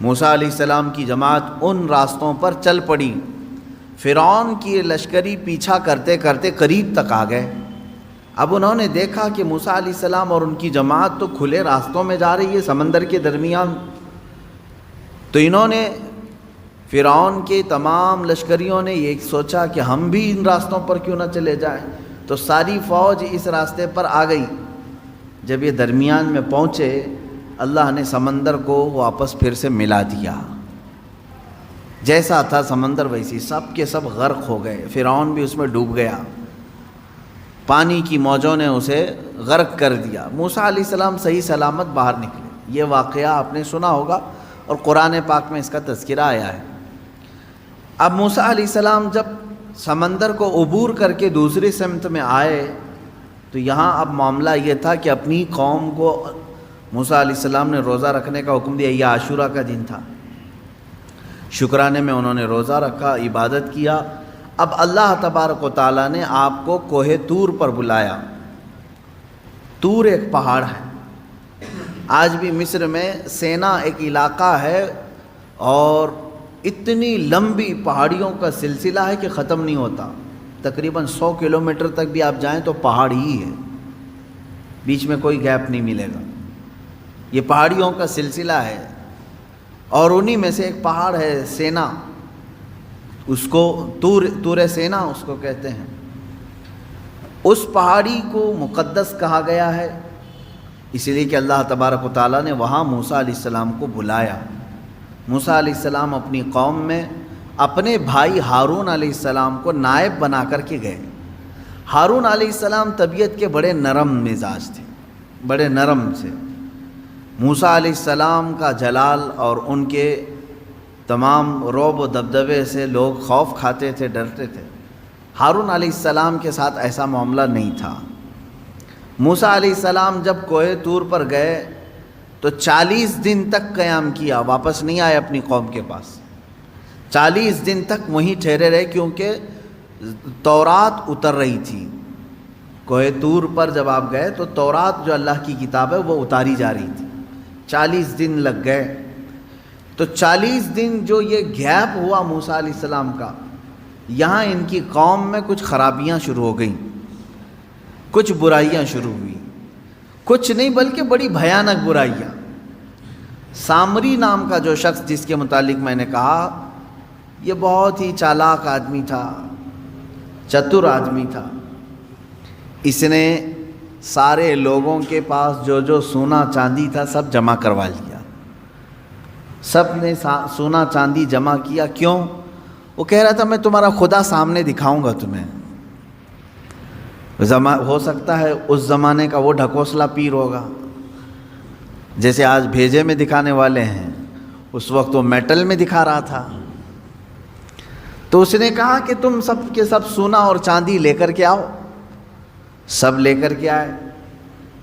موسیٰ علیہ السلام کی جماعت ان راستوں پر چل پڑی. فرعون کی لشکری پیچھا کرتے کرتے قریب تک آ گئے. اب انہوں نے دیکھا کہ موسیٰ علیہ السلام اور ان کی جماعت تو کھلے راستوں میں جا رہی ہے سمندر کے درمیان. تو انہوں نے فرعون کے تمام لشکریوں نے یہ سوچا کہ ہم بھی ان راستوں پر کیوں نہ چلے جائیں. تو ساری فوج اس راستے پر آ گئی. جب یہ درمیان میں پہنچے اللہ نے سمندر کو واپس پھر سے ملا دیا. جیسا تھا سمندر ویسی سب کے سب غرق ہو گئے. فرعون بھی اس میں ڈوب گیا. پانی کی موجوں نے اسے غرق کر دیا. موسیٰ علیہ السلام صحیح سلامت باہر نکلے. یہ واقعہ آپ نے سنا ہوگا اور قرآن پاک میں اس کا تذکرہ آیا ہے. اب موسیٰ علیہ السلام جب سمندر کو عبور کر کے دوسری سمت میں آئے تو یہاں اب معاملہ یہ تھا کہ اپنی قوم کو موسیٰ علیہ السلام نے روزہ رکھنے کا حکم دیا. یہ عاشورہ کا دن تھا. شکرانے میں انہوں نے روزہ رکھا, عبادت کیا. اب اللہ تبارک و تعالیٰ نے آپ کو کوہ طور پر بلایا. طور ایک پہاڑ ہے. آج بھی مصر میں سینا ایک علاقہ ہے اور اتنی لمبی پہاڑیوں کا سلسلہ ہے کہ ختم نہیں ہوتا. تقریباً 100 کلومیٹر تک بھی آپ جائیں تو پہاڑ ہی ہے, بیچ میں کوئی گیپ نہیں ملے گا. یہ پہاڑیوں کا سلسلہ ہے اور انہی میں سے ایک پہاڑ ہے سینا. اس کو طور سینا اس کو کہتے ہیں. اس پہاڑی کو مقدس کہا گیا ہے اس لیے کہ اللہ تبارک و تعالیٰ نے وہاں موسیٰ علیہ السلام کو بلایا. موسیٰ علیہ السلام اپنی قوم میں اپنے بھائی ہارون علیہ السلام کو نائب بنا کر کے گئے. ہارون علیہ السلام طبیعت کے بڑے نرم مزاج تھے, بڑے نرم سے. موسیٰ علیہ السلام کا جلال اور ان کے تمام رعب و دبدبے سے لوگ خوف کھاتے تھے, ڈرتے تھے. ہارون علیہ السلام کے ساتھ ایسا معاملہ نہیں تھا. موسیٰ علیہ السلام جب کوہ طور پر گئے تو 40 دن تک قیام کیا, واپس نہیں آئے اپنی قوم کے پاس. 40 دن تک وہیں ٹھہرے رہے کیونکہ تورات اتر رہی تھی. کوہ طور پر جب آپ گئے تو تورات جو اللہ کی کتاب ہے وہ اتاری جا رہی تھی. 40 دن لگ گئے. تو 40 دن جو یہ گیپ ہوا موسیٰ علیہ السلام کا, یہاں ان کی قوم میں کچھ خرابیاں شروع ہو گئیں, کچھ برائیاں شروع ہوئی. کچھ نہیں بلکہ بڑی بھیانک برائیاں. سامری نام کا جو شخص جس کے متعلق میں نے کہا یہ بہت ہی چالاک آدمی تھا, چتر آدمی تھا. اس نے سارے لوگوں کے پاس جو جو سونا چاندی تھا سب جمع کروا لیا. سب نے سونا چاندی جمع کیا. کیوں؟ وہ کہہ رہا تھا میں تمہارا خدا سامنے دکھاؤں گا تمہیں. ہو سکتا ہے اس زمانے کا وہ ڈھکوسلا پیر ہوگا جیسے آج بھیجے میں دکھانے والے ہیں, اس وقت وہ میٹل میں دکھا رہا تھا. تو اس نے کہا کہ تم سب کے سب سونا اور چاندی لے کر کے آؤ. سب لے کر کے آئے.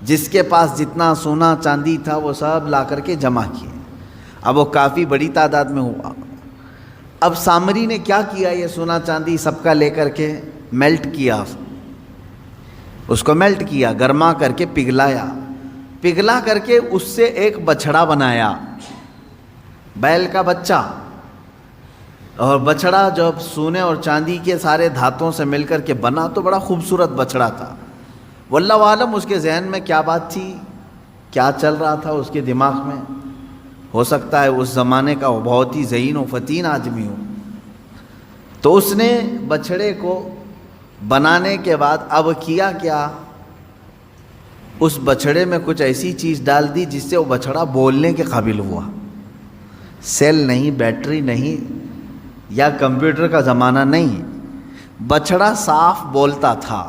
جس کے پاس جتنا سونا چاندی تھا وہ سب لا کر کے جمع کیے. اب وہ کافی بڑی تعداد میں ہوا. اب سامری نے کیا کیا, یہ سونا چاندی سب کا لے کر کے میلٹ کیا, اس کو میلٹ کیا, گرما کر کے پگھلایا. پگھلا کر کے اس سے ایک بچھڑا بنایا, بیل کا بچہ. اور بچھڑا جب سونے اور چاندی کے سارے دھاتوں سے مل کر کے بنا تو بڑا خوبصورت بچھڑا تھا. واللہ عالم اس کے ذہن میں کیا بات تھی, کیا چل رہا تھا اس کے دماغ میں. ہو سکتا ہے اس زمانے کا وہ بہت ہی ذہین و فتین آدمی ہو. تو اس نے بچھڑے کو بنانے کے بعد اب کیا کیا, اس بچھڑے میں کچھ ایسی چیز ڈال دی جس سے وہ بچھڑا بولنے کے قابل ہوا. سیل نہیں, بیٹری نہیں یا کمپیوٹر کا زمانہ نہیں, بچھڑا صاف بولتا تھا.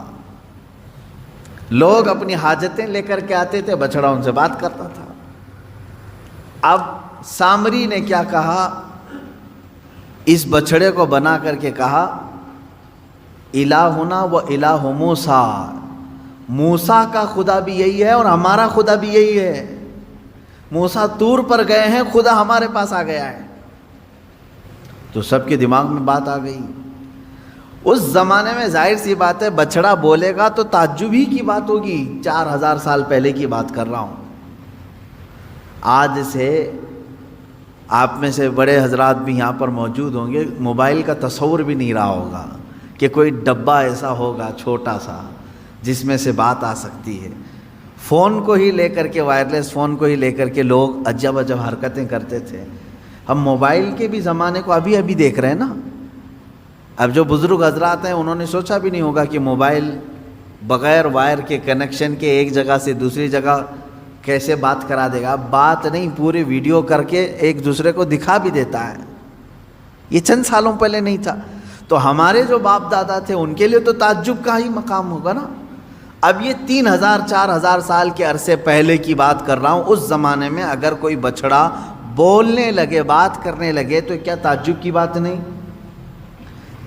لوگ اپنی حاجتیں لے کر کے آتے تھے, بچھڑا ان سے بات کرتا تھا. اب سامری نے کیا کہا, اس بچھڑے کو بنا کر کے کہا الہنا و الہ موسیٰ, موسیٰ کا خدا بھی یہی ہے اور ہمارا خدا بھی یہی ہے. موسیٰ طور پر گئے ہیں, خدا ہمارے پاس آ گیا ہے. تو سب کے دماغ میں بات آ گئی. اس زمانے میں ظاہر سی بات ہے بچھڑا بولے گا تو تعجب ہی کی بات ہوگی. 4000 سال پہلے کی بات کر رہا ہوں. آج سے آپ میں سے بڑے حضرات بھی یہاں پر موجود ہوں گے، موبائل کا تصور بھی نہیں رہا ہوگا کہ کوئی ڈبہ ایسا ہوگا چھوٹا سا جس میں سے بات آ سکتی ہے۔ فون کو ہی لے کر کے، وائرلیس فون کو ہی لے کر کے لوگ عجب عجب حرکتیں کرتے تھے۔ ہم موبائل کے بھی زمانے کو ابھی دیکھ رہے ہیں نا۔ اب جو بزرگ حضرات ہیں انہوں نے سوچا بھی نہیں ہوگا کہ موبائل بغیر وائر کے کنیکشن کے ایک جگہ سے دوسری جگہ کیسے بات کرا دے گا۔ بات نہیں، پورے ویڈیو کر کے ایک دوسرے کو دکھا بھی دیتا ہے۔ یہ چند سالوں پہلے نہیں تھا۔ تو ہمارے جو باپ دادا تھے ان کے لیے تو تعجب کا ہی مقام ہوگا نا۔ اب یہ 3000-4000 سال کے عرصے پہلے کی بات کر رہا ہوں۔ اس زمانے میں اگر کوئی بچڑا بولنے لگے، بات کرنے لگے تو کیا تعجب کی بات نہیں؟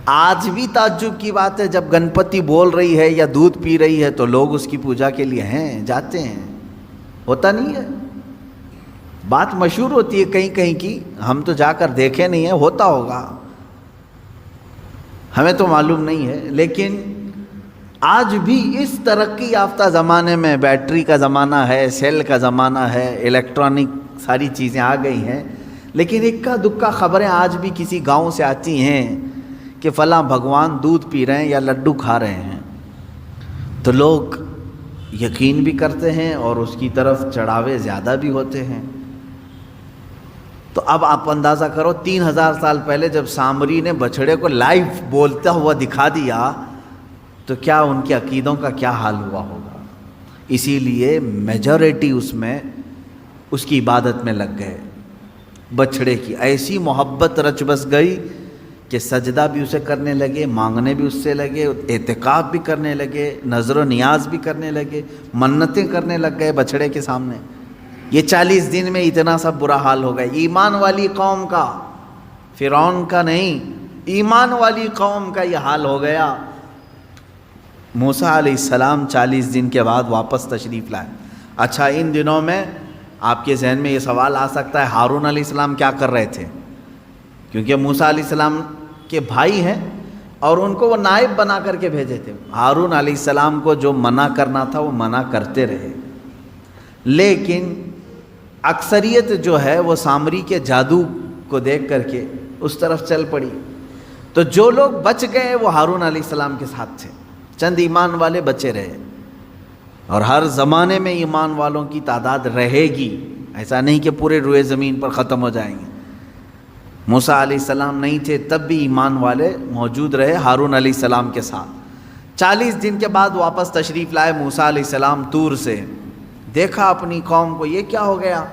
آج بھی تعجب کی بات ہے جب گنپتی بول رہی ہے یا دودھ پی رہی ہے تو لوگ اس کی پوجا کے لیے ہیں، جاتے ہیں۔ ہوتا نہیں ہے؟ بات مشہور ہوتی ہے کہیں کہیں کی، ہم تو جا کر دیکھے نہیں ہیں، ہوتا ہوگا، ہمیں تو معلوم نہیں ہے۔ لیکن آج بھی اس ترقی یافتہ زمانے میں بیٹری کا زمانہ ہے، سیل کا زمانہ ہے، الیکٹرانک ساری چیزیں آ گئی ہیں، لیکن اکا دکا خبریں آج بھی کسی گاؤں سے آتی ہیں کہ فلاں بھگوان دودھ پی رہے ہیں یا لڈو کھا رہے ہیں، تو لوگ یقین بھی کرتے ہیں اور اس کی طرف چڑھاوے زیادہ بھی ہوتے ہیں۔ تو اب آپ اندازہ کرو 3000 سال پہلے جب سامری نے بچھڑے کو لائیو بولتا ہوا دکھا دیا تو کیا ان کے عقیدوں کا کیا حال ہوا ہوگا۔ اسی لیے میجورٹی اس میں اس کی عبادت میں لگ گئے۔ بچھڑے کی ایسی محبت رچ بس گئی کہ سجدہ بھی اسے کرنے لگے، مانگنے بھی اس سے لگے، اعتکاف بھی کرنے لگے، نظر و نیاز بھی کرنے لگے، منتیں کرنے لگ گئے بچھڑے کے سامنے۔ یہ 40 دن میں اتنا سب برا حال ہو گیا۔ ایمان والی قوم کا، فرعون کا نہیں، ایمان والی قوم کا یہ حال ہو گیا۔ موسیٰ علیہ السلام 40 دن کے بعد واپس تشریف لائے۔ اچھا، ان دنوں میں آپ کے ذہن میں یہ سوال آ سکتا ہے ہارون علیہ السلام کیا کر رہے تھے؟ کیونکہ موسیٰ علیہ السلام کے بھائی ہیں اور ان کو وہ نائب بنا کر کے بھیجے تھے۔ ہارون علیہ السلام کو جو منع کرنا تھا وہ منع کرتے رہے، لیکن اکثریت جو ہے وہ سامری کے جادو کو دیکھ کر کے اس طرف چل پڑی۔ تو جو لوگ بچ گئے وہ ہارون علیہ السلام کے ساتھ تھے، چند ایمان والے بچے رہے، اور ہر زمانے میں ایمان والوں کی تعداد رہے گی، ایسا نہیں کہ پورے روئے زمین پر ختم ہو جائیں گے۔ موسیٰ علیہ السلام نہیں تھے تب بھی ایمان والے موجود رہے ہارون علیہ السلام کے ساتھ۔ 40 دن کے بعد واپس تشریف لائے موسیٰ علیہ السلام طور سے۔ دیکھا اپنی قوم کو، یہ کیا ہو گیا؟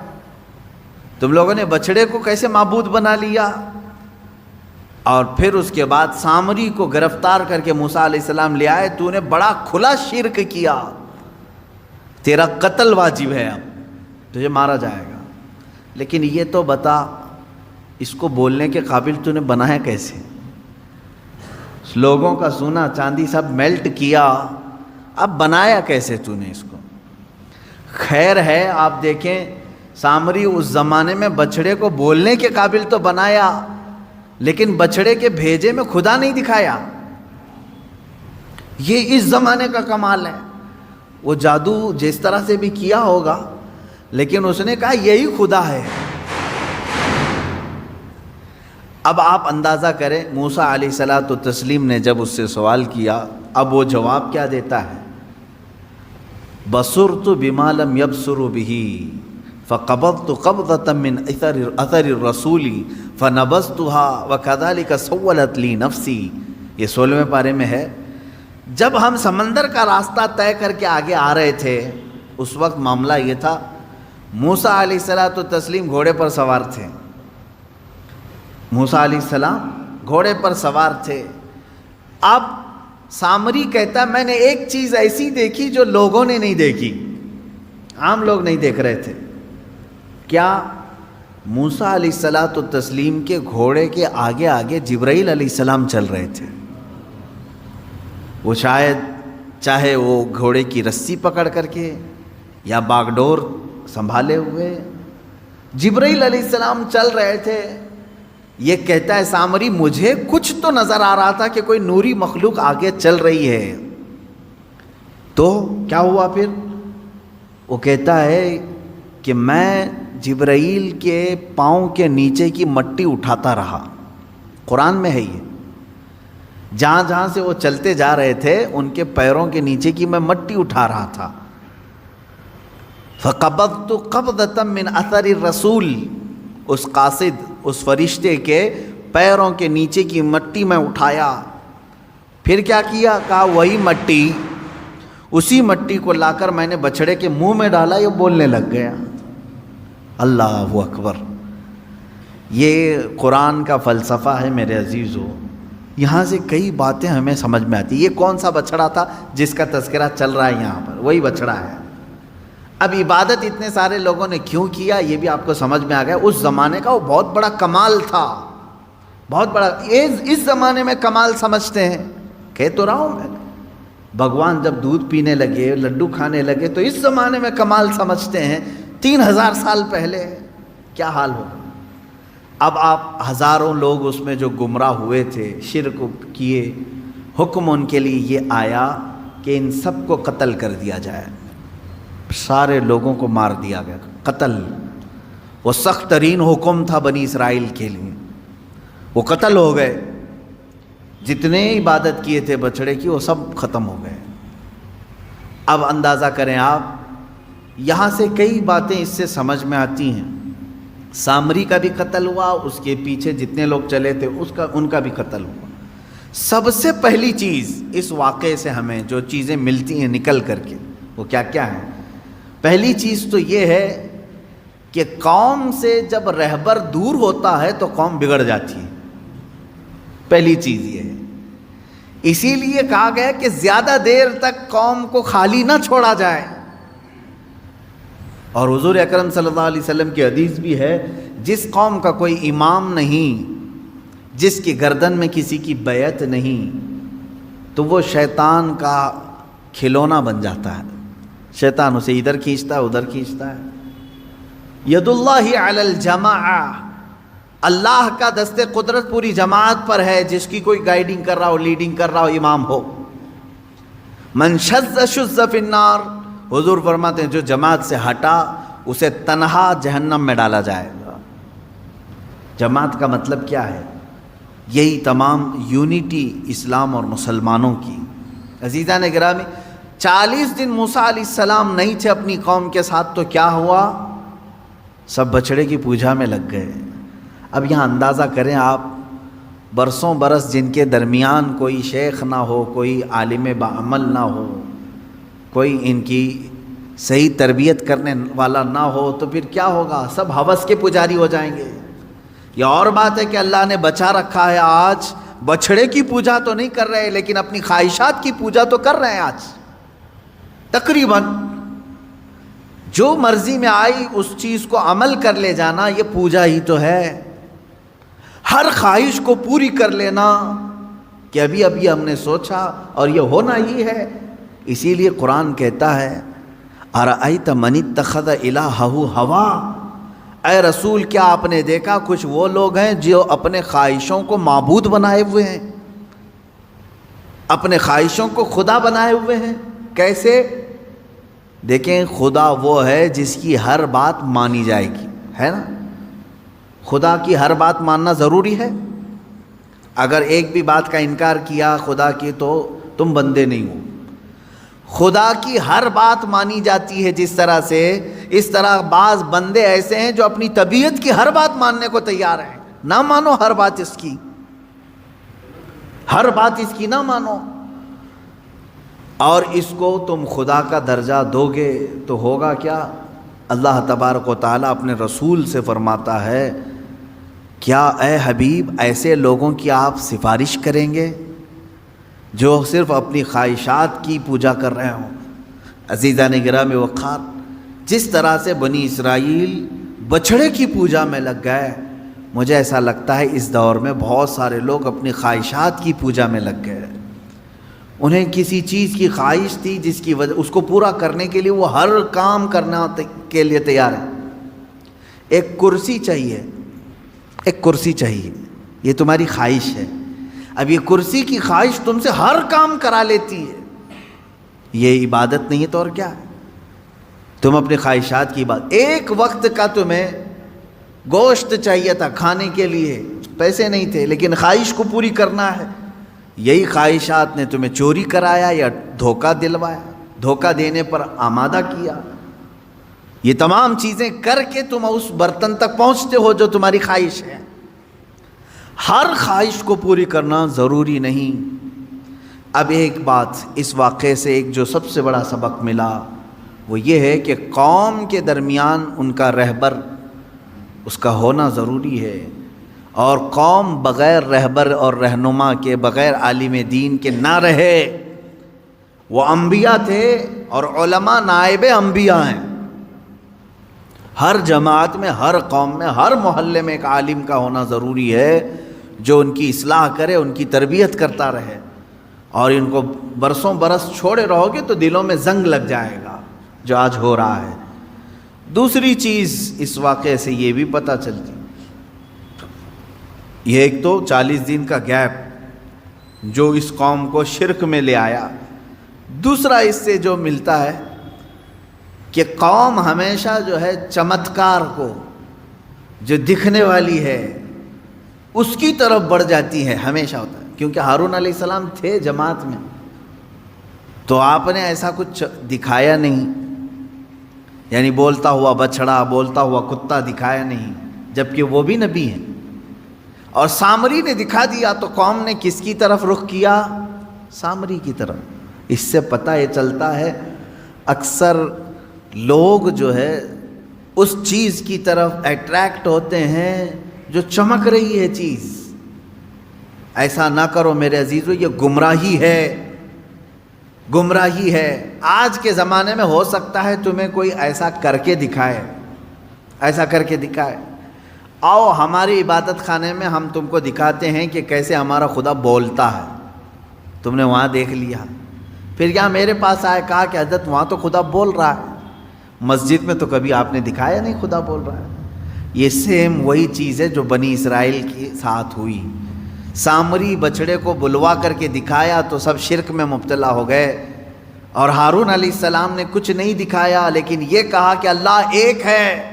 تم لوگوں نے بچڑے کو کیسے معبود بنا لیا؟ اور پھر اس کے بعد سامری کو گرفتار کر کے موسیٰ علیہ السلام لے آئے۔ تو نے بڑا کھلا شرک کیا، تیرا قتل واجب ہے، اب تجھے مارا جائے گا۔ لیکن یہ تو بتا، اس کو بولنے کے قابل تو نے بنایا کیسے؟ لوگوں کا سونا چاندی سب میلٹ کیا، اب بنایا کیسے تو نے اس کو؟ خیر ہے، آپ دیکھیں سامری اس زمانے میں بچھڑے کو بولنے کے قابل تو بنایا، لیکن بچھڑے کے بھیجے میں خدا نہیں دکھایا۔ یہ اس زمانے کا کمال ہے۔ وہ جادو جس طرح سے بھی کیا ہوگا، لیکن اس نے کہا یہی خدا ہے۔ اب آپ اندازہ کریں موسیٰ علیہ الصلوۃ والتسلیم نے جب اس سے سوال کیا، اب وہ جواب کیا دیتا ہے؟ بصرت بما لم يبصروا به فقبضت قبضة من اثر الرسول فنبذتها وكذلك سولت لي نفسي۔ یہ 16ویں پارے میں ہے۔ جب ہم سمندر کا راستہ طے کر کے آگے آ رہے تھے، اس وقت معاملہ یہ تھا، موسیٰ علیہ الصلوۃ والتسلیم گھوڑے پر سوار تھے۔ موسیٰ علیہ السلام گھوڑے پر سوار تھے۔ اب سامری کہتا ہے میں نے ایک چیز ایسی دیکھی جو لوگوں نے نہیں دیکھی، عام لوگ نہیں دیکھ رہے تھے۔ کیا؟ موسیٰ علیہ الصلوۃ والتسلیم کے گھوڑے کے آگے آگے جبرائیل علیہ السلام چل رہے تھے۔ وہ شاید چاہے وہ گھوڑے کی رسی پکڑ کر کے یا باگڈور سنبھالے ہوئے، جبرائیل علیہ السلام چل رہے تھے۔ یہ کہتا ہے سامری مجھے کچھ تو نظر آ رہا تھا کہ کوئی نوری مخلوق آگے چل رہی ہے۔ تو کیا ہوا پھر؟ وہ کہتا ہے کہ میں جبرائیل کے پاؤں کے نیچے کی مٹی اٹھاتا رہا. قرآن میں ہے یہ. جہاں جہاں سے وہ چلتے جا رہے تھے ان کے پیروں کے نیچے کی میں مٹی اٹھا رہا تھا. فقبضت قبضة من اثر الرسول، اس قاصد، اس فرشتے کے پیروں کے نیچے کی مٹی میں اٹھایا. پھر کیا کیا؟ کہا وہی مٹی، اسی مٹی کو لا کر میں نے بچڑے کے منہ میں ڈالا، یہ بولنے لگ گیا. اللہ اکبر. یہ قرآن کا فلسفہ ہے میرے عزیزو. یہاں سے کئی باتیں ہمیں سمجھ میں آتی. یہ کون سا بچڑا تھا جس کا تذکرہ چل رہا ہے یہاں پر؟ وہی بچڑا ہے. اب عبادت اتنے سارے لوگوں نے کیوں کیا یہ بھی آپ کو سمجھ میں آ گیا. اس زمانے کا وہ بہت بڑا کمال تھا، بہت بڑا. اس زمانے میں کمال سمجھتے ہیں. کہہ تو رہا ہوں میں، بھگوان جب دودھ پینے لگے، لڈو کھانے لگے تو اس زمانے میں کمال سمجھتے ہیں. 3000 سال پہلے کیا حال ہو. اب آپ ہزاروں لوگ اس میں جو گمراہ ہوئے تھے، شرک کیے، حکم ان کے لیے یہ آیا کہ ان سب کو قتل کر دیا جائے. سارے لوگوں کو مار دیا گیا. قتل وہ سخت ترین حکم تھا بنی اسرائیل کے لیے. وہ قتل ہو گئے. جتنے عبادت کیے تھے بچڑے کی وہ سب ختم ہو گئے. اب اندازہ کریں آپ، یہاں سے کئی باتیں اس سے سمجھ میں آتی ہیں. سامری کا بھی قتل ہوا، اس کے پیچھے جتنے لوگ چلے تھے ان کا بھی قتل ہوا. سب سے پہلی چیز اس واقعے سے ہمیں جو چیزیں ملتی ہیں نکل کر کے، وہ کیا کیا ہیں؟ پہلی چیز تو یہ ہے کہ قوم سے جب رہبر دور ہوتا ہے تو قوم بگڑ جاتی ہے. پہلی چیز یہ ہے. اسی لیے کہا گیا کہ زیادہ دیر تک قوم کو خالی نہ چھوڑا جائے. اور حضور اکرم صلی اللہ علیہ وسلم کی حدیث بھی ہے، جس قوم کا کوئی امام نہیں، جس کی گردن میں کسی کی بیعت نہیں، تو وہ شیطان کا کھلونا بن جاتا ہے. شیطان اسے ادھر کھینچتا ہے، ادھر کھینچتا ہے. ید اللہ علی الجماعہ، اللہ کا دست قدرت پوری جماعت پر ہے. جس کی کوئی گائیڈنگ کر رہا ہو، لیڈنگ کر رہا ہو، امام ہو. من شذ شذ فی النار، حضور فرماتے ہیں جو جماعت سے ہٹا اسے تنہا جہنم میں ڈالا جائے گا. جماعت کا مطلب کیا ہے؟ یہی تمام یونٹی اسلام اور مسلمانوں کی. عزیزان گرامی، 40 دن موسیٰ علیہ السلام نہیں تھے اپنی قوم کے ساتھ تو کیا ہوا؟ سب بچڑے کی پوجا میں لگ گئے. اب یہاں اندازہ کریں آپ، برسوں برس جن کے درمیان کوئی شیخ نہ ہو، کوئی عالم بعمل نہ ہو، کوئی ان کی صحیح تربیت کرنے والا نہ ہو، تو پھر کیا ہوگا؟ سب ہوس کے پجاری ہو جائیں گے. یہ اور بات ہے کہ اللہ نے بچا رکھا ہے، آج بچڑے کی پوجا تو نہیں کر رہے لیکن اپنی خواہشات کی پوجا تو کر رہے ہیں. آج تقریباً جو مرضی میں آئی اس چیز کو عمل کر لے جانا، یہ پوجا ہی تو ہے. ہر خواہش کو پوری کر لینا کہ ابھی ہم نے سوچا اور یہ ہونا ہی ہے. اسی لیے قرآن کہتا ہے ارأیت من اتخذ الہہ ہوا، اے رسول کیا آپ نے دیکھا کچھ وہ لوگ ہیں جو اپنے خواہشوں کو معبود بنائے ہوئے ہیں، اپنے خواہشوں کو خدا بنائے ہوئے ہیں. کیسے؟ دیکھیں، خدا وہ ہے جس کی ہر بات مانی جائے گی، ہے نا؟ خدا کی ہر بات ماننا ضروری ہے. اگر ایک بھی بات کا انکار کیا خدا کی تو تم بندے نہیں ہو. خدا کی ہر بات مانی جاتی ہے جس طرح سے، اس طرح بعض بندے ایسے ہیں جو اپنی طبیعت کی ہر بات ماننے کو تیار ہیں. نہ مانو ہر بات اس کی، ہر بات اس کی نہ مانو، اور اس کو تم خدا کا درجہ دو گے تو ہوگا کیا؟ اللہ تبارک و تعالیٰ اپنے رسول سے فرماتا ہے، کیا اے حبیب ایسے لوگوں کی آپ سفارش کریں گے جو صرف اپنی خواہشات کی پوجا کر رہے ہوں؟ عزیزان گرامی وقار، جس طرح سے بنی اسرائیل بچڑے کی پوجا میں لگ گئے، مجھے ایسا لگتا ہے اس دور میں بہت سارے لوگ اپنی خواہشات کی پوجا میں لگ گئے. انہیں کسی چیز کی خواہش تھی جس کی وجہ اس کو پورا کرنے کے لیے وہ ہر کام کرنا کے لیے تیار ہے. ایک کرسی چاہیے، ایک کرسی چاہیے، یہ تمہاری خواہش ہے. اب یہ کرسی کی خواہش تم سے ہر کام کرا لیتی ہے. یہ عبادت نہیں ہے تو اور کیا ہے؟ تم اپنی خواہشات کی بات، ایک وقت کا تمہیں گوشت چاہیے تھا کھانے کے لیے، پیسے نہیں تھے، لیکن خواہش کو پوری کرنا ہے، یہی خواہشات نے تمہیں چوری کرایا یا دھوکہ دلوایا، دھوکہ دینے پر آمادہ کیا۔ یہ تمام چیزیں کر کے تم اس برتن تک پہنچتے ہو جو تمہاری خواہش ہے۔ ہر خواہش کو پوری کرنا ضروری نہیں۔ اب ایک بات اس واقعے سے ایک جو سب سے بڑا سبق ملا وہ یہ ہے کہ قوم کے درمیان ان کا رہبر اس کا ہونا ضروری ہے، اور قوم بغیر رہبر اور رہنما کے، بغیر عالم دین کے نہ رہے۔ وہ انبیاء تھے اور علماء نائب انبیاء ہیں۔ ہر جماعت میں، ہر قوم میں، ہر محلے میں ایک عالم کا ہونا ضروری ہے جو ان کی اصلاح کرے، ان کی تربیت کرتا رہے۔ اور ان کو برسوں برس چھوڑے رہو گے تو دلوں میں زنگ لگ جائے گا جو آج ہو رہا ہے۔ دوسری چیز اس واقعے سے یہ بھی پتہ چلتی، یہ ایک تو 40 دن کا گیپ جو اس قوم کو شرک میں لے آیا، دوسرا اس سے جو ملتا ہے کہ قوم ہمیشہ جو ہے چمتکار کو، جو دکھنے والی ہے اس کی طرف بڑھ جاتی ہے، ہمیشہ ہوتا ہے۔ کیونکہ ہارون علیہ السلام تھے جماعت میں تو آپ نے ایسا کچھ دکھایا نہیں، یعنی بولتا ہوا بچڑا، بولتا ہوا کتا دکھایا نہیں، جبکہ وہ بھی نبی ہیں۔ اور سامری نے دکھا دیا تو قوم نے کس کی طرف رخ کیا؟ سامری کی طرف۔ اس سے پتہ یہ چلتا ہے اکثر لوگ جو ہے اس چیز کی طرف اٹریکٹ ہوتے ہیں جو چمک رہی ہے چیز۔ ایسا نہ کرو میرے عزیزو، یہ گمراہی ہے، گمراہی ہے۔ آج کے زمانے میں ہو سکتا ہے تمہیں کوئی ایسا کر کے دکھائے، ایسا کر کے دکھائے، آؤ ہماری عبادت خانے میں ہم تم کو دکھاتے ہیں کہ کیسے ہمارا خدا بولتا ہے، تم نے وہاں دیکھ لیا، پھر یہاں میرے پاس آئے، کہا کہ حضرت وہاں تو خدا بول رہا ہے، مسجد میں تو کبھی آپ نے دکھایا نہیں خدا بول رہا ہے۔ یہ سیم وہی چیز ہے جو بنی اسرائیل کے ساتھ ہوئی۔ سامری بچڑے کو بلوا کر کے دکھایا تو سب شرک میں مبتلا ہو گئے، اور ہارون علیہ السلام نے کچھ نہیں دکھایا لیکن یہ کہا کہ اللہ ایک ہے،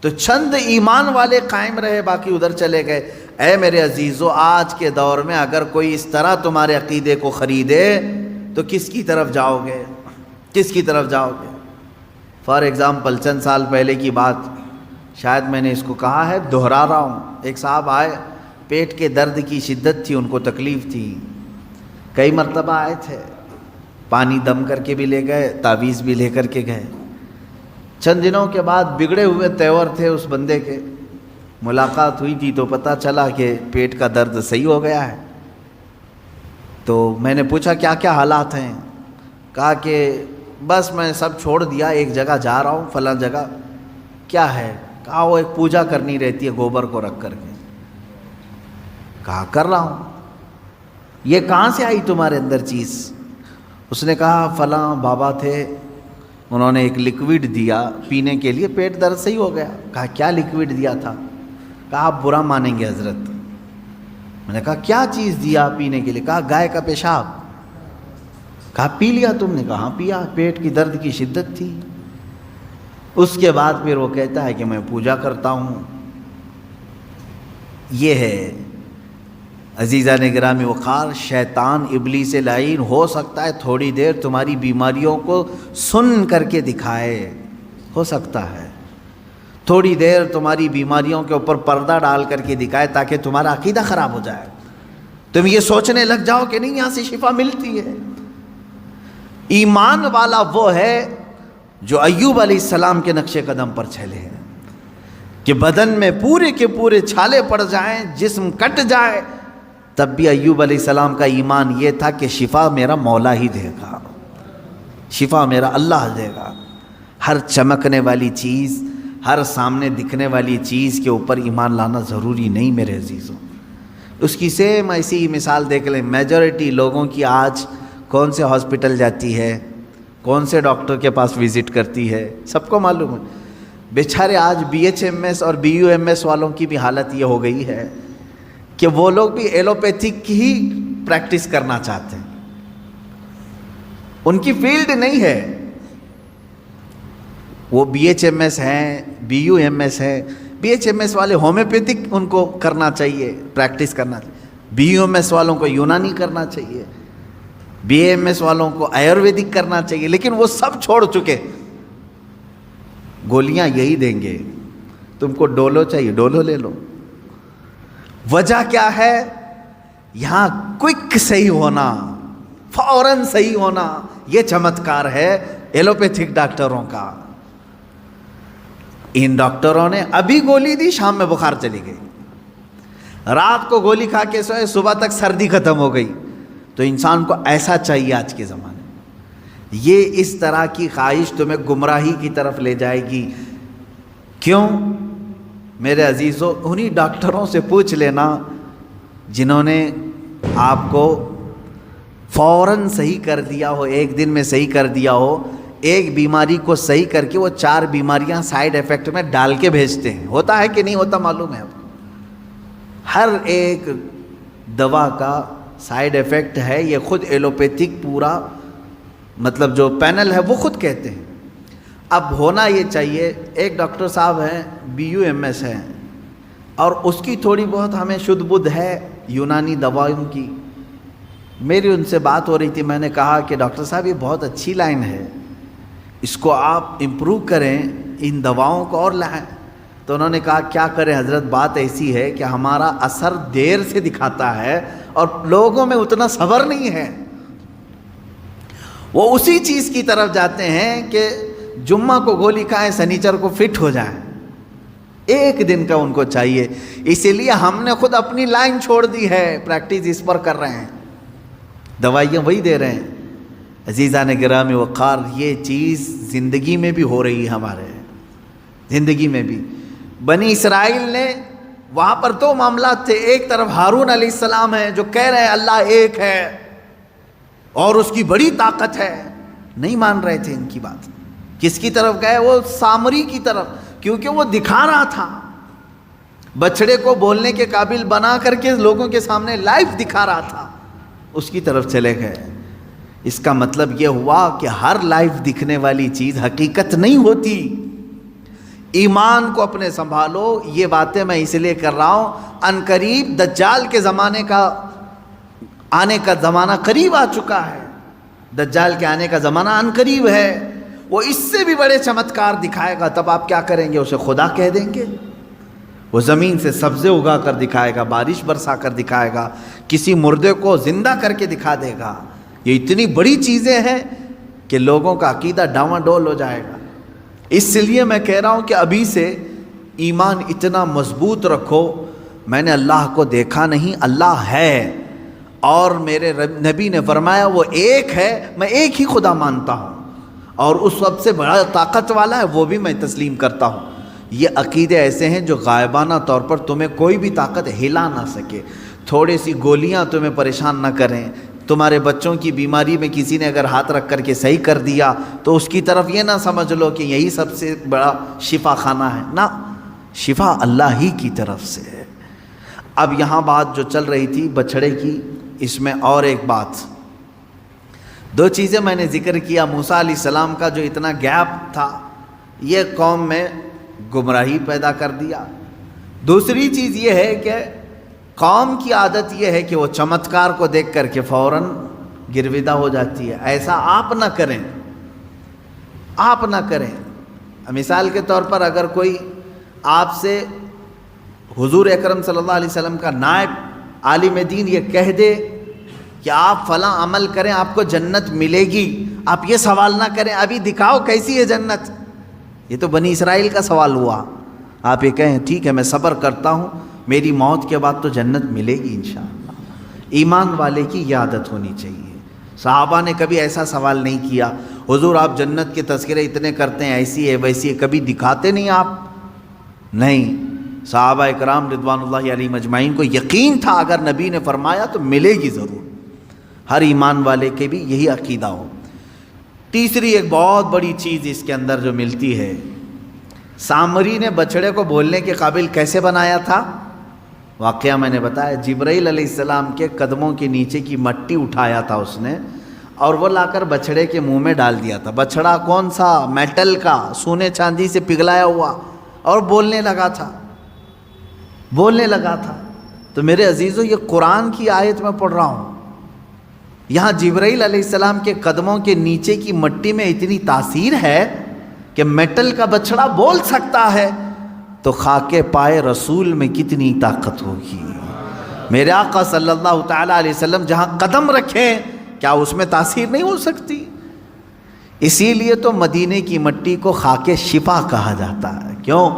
تو چند ایمان والے قائم رہے، باقی ادھر چلے گئے۔ اے میرے عزیزو، آج کے دور میں اگر کوئی اس طرح تمہارے عقیدے کو خریدے تو کس کی طرف جاؤ گے؟ کس کی طرف جاؤ گے؟ فار ایگزامپل چند سال پہلے کی بات، شاید میں نے اس کو کہا ہے، دہرا رہا ہوں۔ ایک صاحب آئے، پیٹ کے درد کی شدت تھی، ان کو تکلیف تھی، کئی مرتبہ آئے تھے، پانی دم کر کے بھی لے گئے، تعویذ بھی لے کر کے گئے۔ چند دنوں کے بعد بگڑے ہوئے تیور تھے اس بندے کے، ملاقات ہوئی تھی تو پتہ چلا کہ پیٹ کا درد صحیح ہو گیا ہے۔ تو میں نے پوچھا کیا کیا حالات ہیں؟ کہا کہ بس میں سب چھوڑ دیا، ایک جگہ جا رہا ہوں، فلاں جگہ۔ کیا ہے؟ کہا وہ ایک پوجا کرنی رہتی ہے گوبر کو رکھ کر کے۔ کہا کر رہا ہوں۔ یہ کہاں سے آئی تمہارے اندر چیز؟ اس نے کہا فلاں بابا تھے، انہوں نے ایک لکوڈ دیا پینے کے لیے، پیٹ درد صحیح ہو گیا۔ کہا کیا لکوڈ دیا تھا؟ کہا آپ برا مانیں گے حضرت۔ میں نے کہا کیا چیز دیا پینے کے لیے؟ کہا گائے کا پیشاب۔ کہا پی لیا تم نے؟ کہا ہاں پیا، پیٹ کی درد کی شدت تھی۔ اس کے بعد پھر وہ کہتا ہے کہ میں پوجا کرتا ہوں۔ یہ ہے عزیزان گرامی وقار، شیطان ابلیس لعین ہو سکتا ہے تھوڑی دیر تمہاری بیماریوں کو سن کر کے دکھائے، ہو سکتا ہے تھوڑی دیر تمہاری بیماریوں کے اوپر پردہ ڈال کر کے دکھائے تاکہ تمہارا عقیدہ خراب ہو جائے، تم یہ سوچنے لگ جاؤ کہ نہیں یہاں سے شفا ملتی ہے۔ ایمان والا وہ ہے جو ایوب علیہ السلام کے نقش قدم پر چلے ہیں کہ بدن میں پورے کے پورے چھالے پڑ جائیں، جسم کٹ جائے، تب بھی ایوب علیہ السلام کا ایمان یہ تھا کہ شفا میرا مولا ہی دے گا، شفا میرا اللہ دے گا۔ ہر چمکنے والی چیز، ہر سامنے دکھنے والی چیز کے اوپر ایمان لانا ضروری نہیں میرے عزیزوں۔ اس کی سیم ایسی مثال دیکھ لیں، میجورٹی لوگوں کی آج کون سے ہاسپٹل جاتی ہے، کون سے ڈاکٹر کے پاس وزٹ کرتی ہے، سب کو معلوم ہے۔ بیچارے آج BHMS اور BUMS والوں کی بھی حالت یہ ہو گئی ہے کہ وہ لوگ بھی ایلوپیتھک ہی پریکٹس کرنا چاہتے ہیں، ان کی فیلڈ نہیں ہے۔ وہ BHMS ہیں, BUMS ہے. BHMS والے ہومیوپیتھک ان کو کرنا چاہیے, پریکٹس کرنا چاہیے. BUMS والوں کو یونانی کرنا چاہیے, BAMS والوں کو آیورویدک کرنا چاہیے. لیکن وہ سب چھوڑ چکے, گولیاں یہی دیں گے. تم کو ڈولو چاہیے, ڈولو لے لو. وجہ کیا ہے؟ یہاں کوئک صحیح ہونا, فوراً صحیح ہونا, یہ چمتکار ہے ایلوپیتھک ڈاکٹروں کا. ان ڈاکٹروں نے ابھی گولی دی, شام میں بخار چلی گئی, رات کو گولی کھا کے سوئے, صبح تک سردی ختم ہو گئی. تو انسان کو ایسا چاہیے آج کے زمانے میں. یہ اس طرح کی خواہش تمہیں گمراہی کی طرف لے جائے گی. کیوں میرے عزیزو؟ انہی ڈاکٹروں سے پوچھ لینا جنہوں نے آپ کو فوراً صحیح کر دیا ہو, ایک دن میں صحیح کر دیا ہو. ایک بیماری کو صحیح کر کے وہ 4 بیماریاں سائیڈ ایفیکٹ میں ڈال کے بھیجتے ہیں. ہوتا ہے کہ نہیں ہوتا معلوم ہے آپ کو؟ ہر ایک دوا کا سائیڈ ایفیکٹ ہے. یہ خود ایلوپیتھک پورا مطلب جو پینل ہے وہ خود کہتے ہیں. اب ہونا یہ چاہیے, ایک ڈاکٹر صاحب ہیں BUMS ہیں, اور اس کی تھوڑی بہت ہمیں شدھ بدھ ہے یونانی دوائوں کی. میری ان سے بات ہو رہی تھی, میں نے کہا کہ ڈاکٹر صاحب یہ بہت اچھی لائن ہے, اس کو آپ امپروو کریں, ان دواؤں کو اور لائیں. تو انہوں نے کہا کیا کریں حضرت, بات ایسی ہے کہ ہمارا اثر دیر سے دکھاتا ہے اور لوگوں میں اتنا صبر نہیں ہے. وہ اسی چیز کی طرف جاتے ہیں کہ جمعہ کو گولی کھائیں, سنیچر کو فٹ ہو جائیں. ایک دن کا ان کو چاہیے. اسی لیے ہم نے خود اپنی لائن چھوڑ دی ہے, پریکٹس اس پر کر رہے ہیں, دوائیاں وہی دے رہے ہیں. عزیزان گرامی وقار, یہ چیز زندگی میں بھی ہو رہی ہے, ہمارے زندگی میں بھی. بنی اسرائیل نے وہاں پر 2 معاملات تھے. ایک طرف ہارون علیہ السلام ہیں جو کہہ رہے ہیں اللہ ایک ہے اور اس کی بڑی طاقت ہے, نہیں مان رہے تھے ان کی بات. کس کی طرف گئے؟ وہ سامری کی طرف, کیونکہ وہ دکھا رہا تھا, بچڑے کو بولنے کے قابل بنا کر کے لوگوں کے سامنے لائیو دکھا رہا تھا, اس کی طرف چلے گئے. اس کا مطلب یہ ہوا کہ ہر لائیو دکھنے والی چیز حقیقت نہیں ہوتی. ایمان کو اپنے سنبھالو. یہ باتیں میں اس لیے کر رہا ہوں, ان قریب دجال کے زمانے کا آنے کا زمانہ قریب آ چکا ہے. دجال کے آنے کا زمانہ ان قریب ہے. وہ اس سے بھی بڑے چمتکار دکھائے گا. تب آپ کیا کریں گے؟ اسے خدا کہہ دیں گے. وہ زمین سے سبزے اگا کر دکھائے گا, بارش برسا کر دکھائے گا, کسی مردے کو زندہ کر کے دکھا دے گا. یہ اتنی بڑی چیزیں ہیں کہ لوگوں کا عقیدہ ڈاواڈول ہو جائے گا. اس لیے میں کہہ رہا ہوں کہ ابھی سے ایمان اتنا مضبوط رکھو. میں نے اللہ کو دیکھا نہیں, اللہ ہے, اور میرے نبی نے فرمایا وہ ایک ہے, میں ایک ہی خدا مانتا ہوں, اور اس سب سے بڑا طاقت والا ہے وہ بھی میں تسلیم کرتا ہوں. یہ عقیدے ایسے ہیں جو غائبانہ طور پر تمہیں کوئی بھی طاقت ہلا نہ سکے. تھوڑی سی گولیاں تمہیں پریشان نہ کریں. تمہارے بچوں کی بیماری میں کسی نے اگر ہاتھ رکھ کر کے صحیح کر دیا تو اس کی طرف یہ نہ سمجھ لو کہ یہی سب سے بڑا شفا خانہ ہے. نہ, شفا اللہ ہی کی طرف سے ہے. اب یہاں بات جو چل رہی تھی بچھڑے کی, اس میں اور ایک بات, 2 چیزیں میں نے ذکر کیا. موسیٰ علیہ السلام کا جو اتنا گیپ تھا یہ قوم میں گمراہی پیدا کر دیا. دوسری چیز یہ ہے کہ قوم کی عادت یہ ہے کہ وہ چمتکار کو دیکھ کر کے فوراً گرویدہ ہو جاتی ہے. ایسا آپ نہ کریں, آپ نہ کریں. مثال کے طور پر اگر کوئی آپ سے حضور اکرم صلی اللہ علیہ وسلم کا نائب عالم دین یہ کہہ دے کہ آپ فلاں عمل کریں آپ کو جنت ملے گی, آپ یہ سوال نہ کریں ابھی دکھاؤ کیسی ہے جنت. یہ تو بنی اسرائیل کا سوال ہوا. آپ یہ کہیں ٹھیک ہے میں صبر کرتا ہوں, میری موت کے بعد تو جنت ملے گی انشاءاللہ. ایمان والے کی یہ عادت ہونی چاہیے. صحابہ نے کبھی ایسا سوال نہیں کیا حضور آپ جنت کے تذکرے اتنے کرتے ہیں, ایسی ہے ویسی ہے, کبھی دکھاتے نہیں آپ؟ نہیں. صحابہ اکرام رضوان اللہ علیہم اجمعین کو یقین تھا اگر نبی نے فرمایا تو ملے گی ضرور. ہر ایمان والے کے بھی یہی عقیدہ ہو. تیسری ایک بہت بڑی چیز اس کے اندر جو ملتی ہے, سامری نے بچڑے کو بولنے کے قابل کیسے بنایا تھا؟ واقعہ میں نے بتایا, جبرائیل علیہ السلام کے قدموں کے نیچے کی مٹی اٹھایا تھا اس نے, اور وہ لا کر بچڑے کے منہ میں ڈال دیا تھا. بچڑا کون سا؟ میٹل کا، سونے چاندی سے پگھلایا ہوا، اور بولنے لگا تھا. تو میرے عزیزو، یہ قرآن کی آیت میں پڑھ رہا ہوں. یہاں جبرائیل علیہ السلام کے قدموں کے نیچے کی مٹی میں اتنی تاثیر ہے کہ میٹل کا بچڑا بول سکتا ہے، تو خاک پائے رسول میں کتنی طاقت ہوگی. میرے آقا صلی اللہ تعالیٰ علیہ وسلم جہاں قدم رکھیں، کیا اس میں تاثیر نہیں ہو سکتی؟ اسی لیے تو مدینے کی مٹی کو خاک شفا کہا جاتا ہے. کیوں؟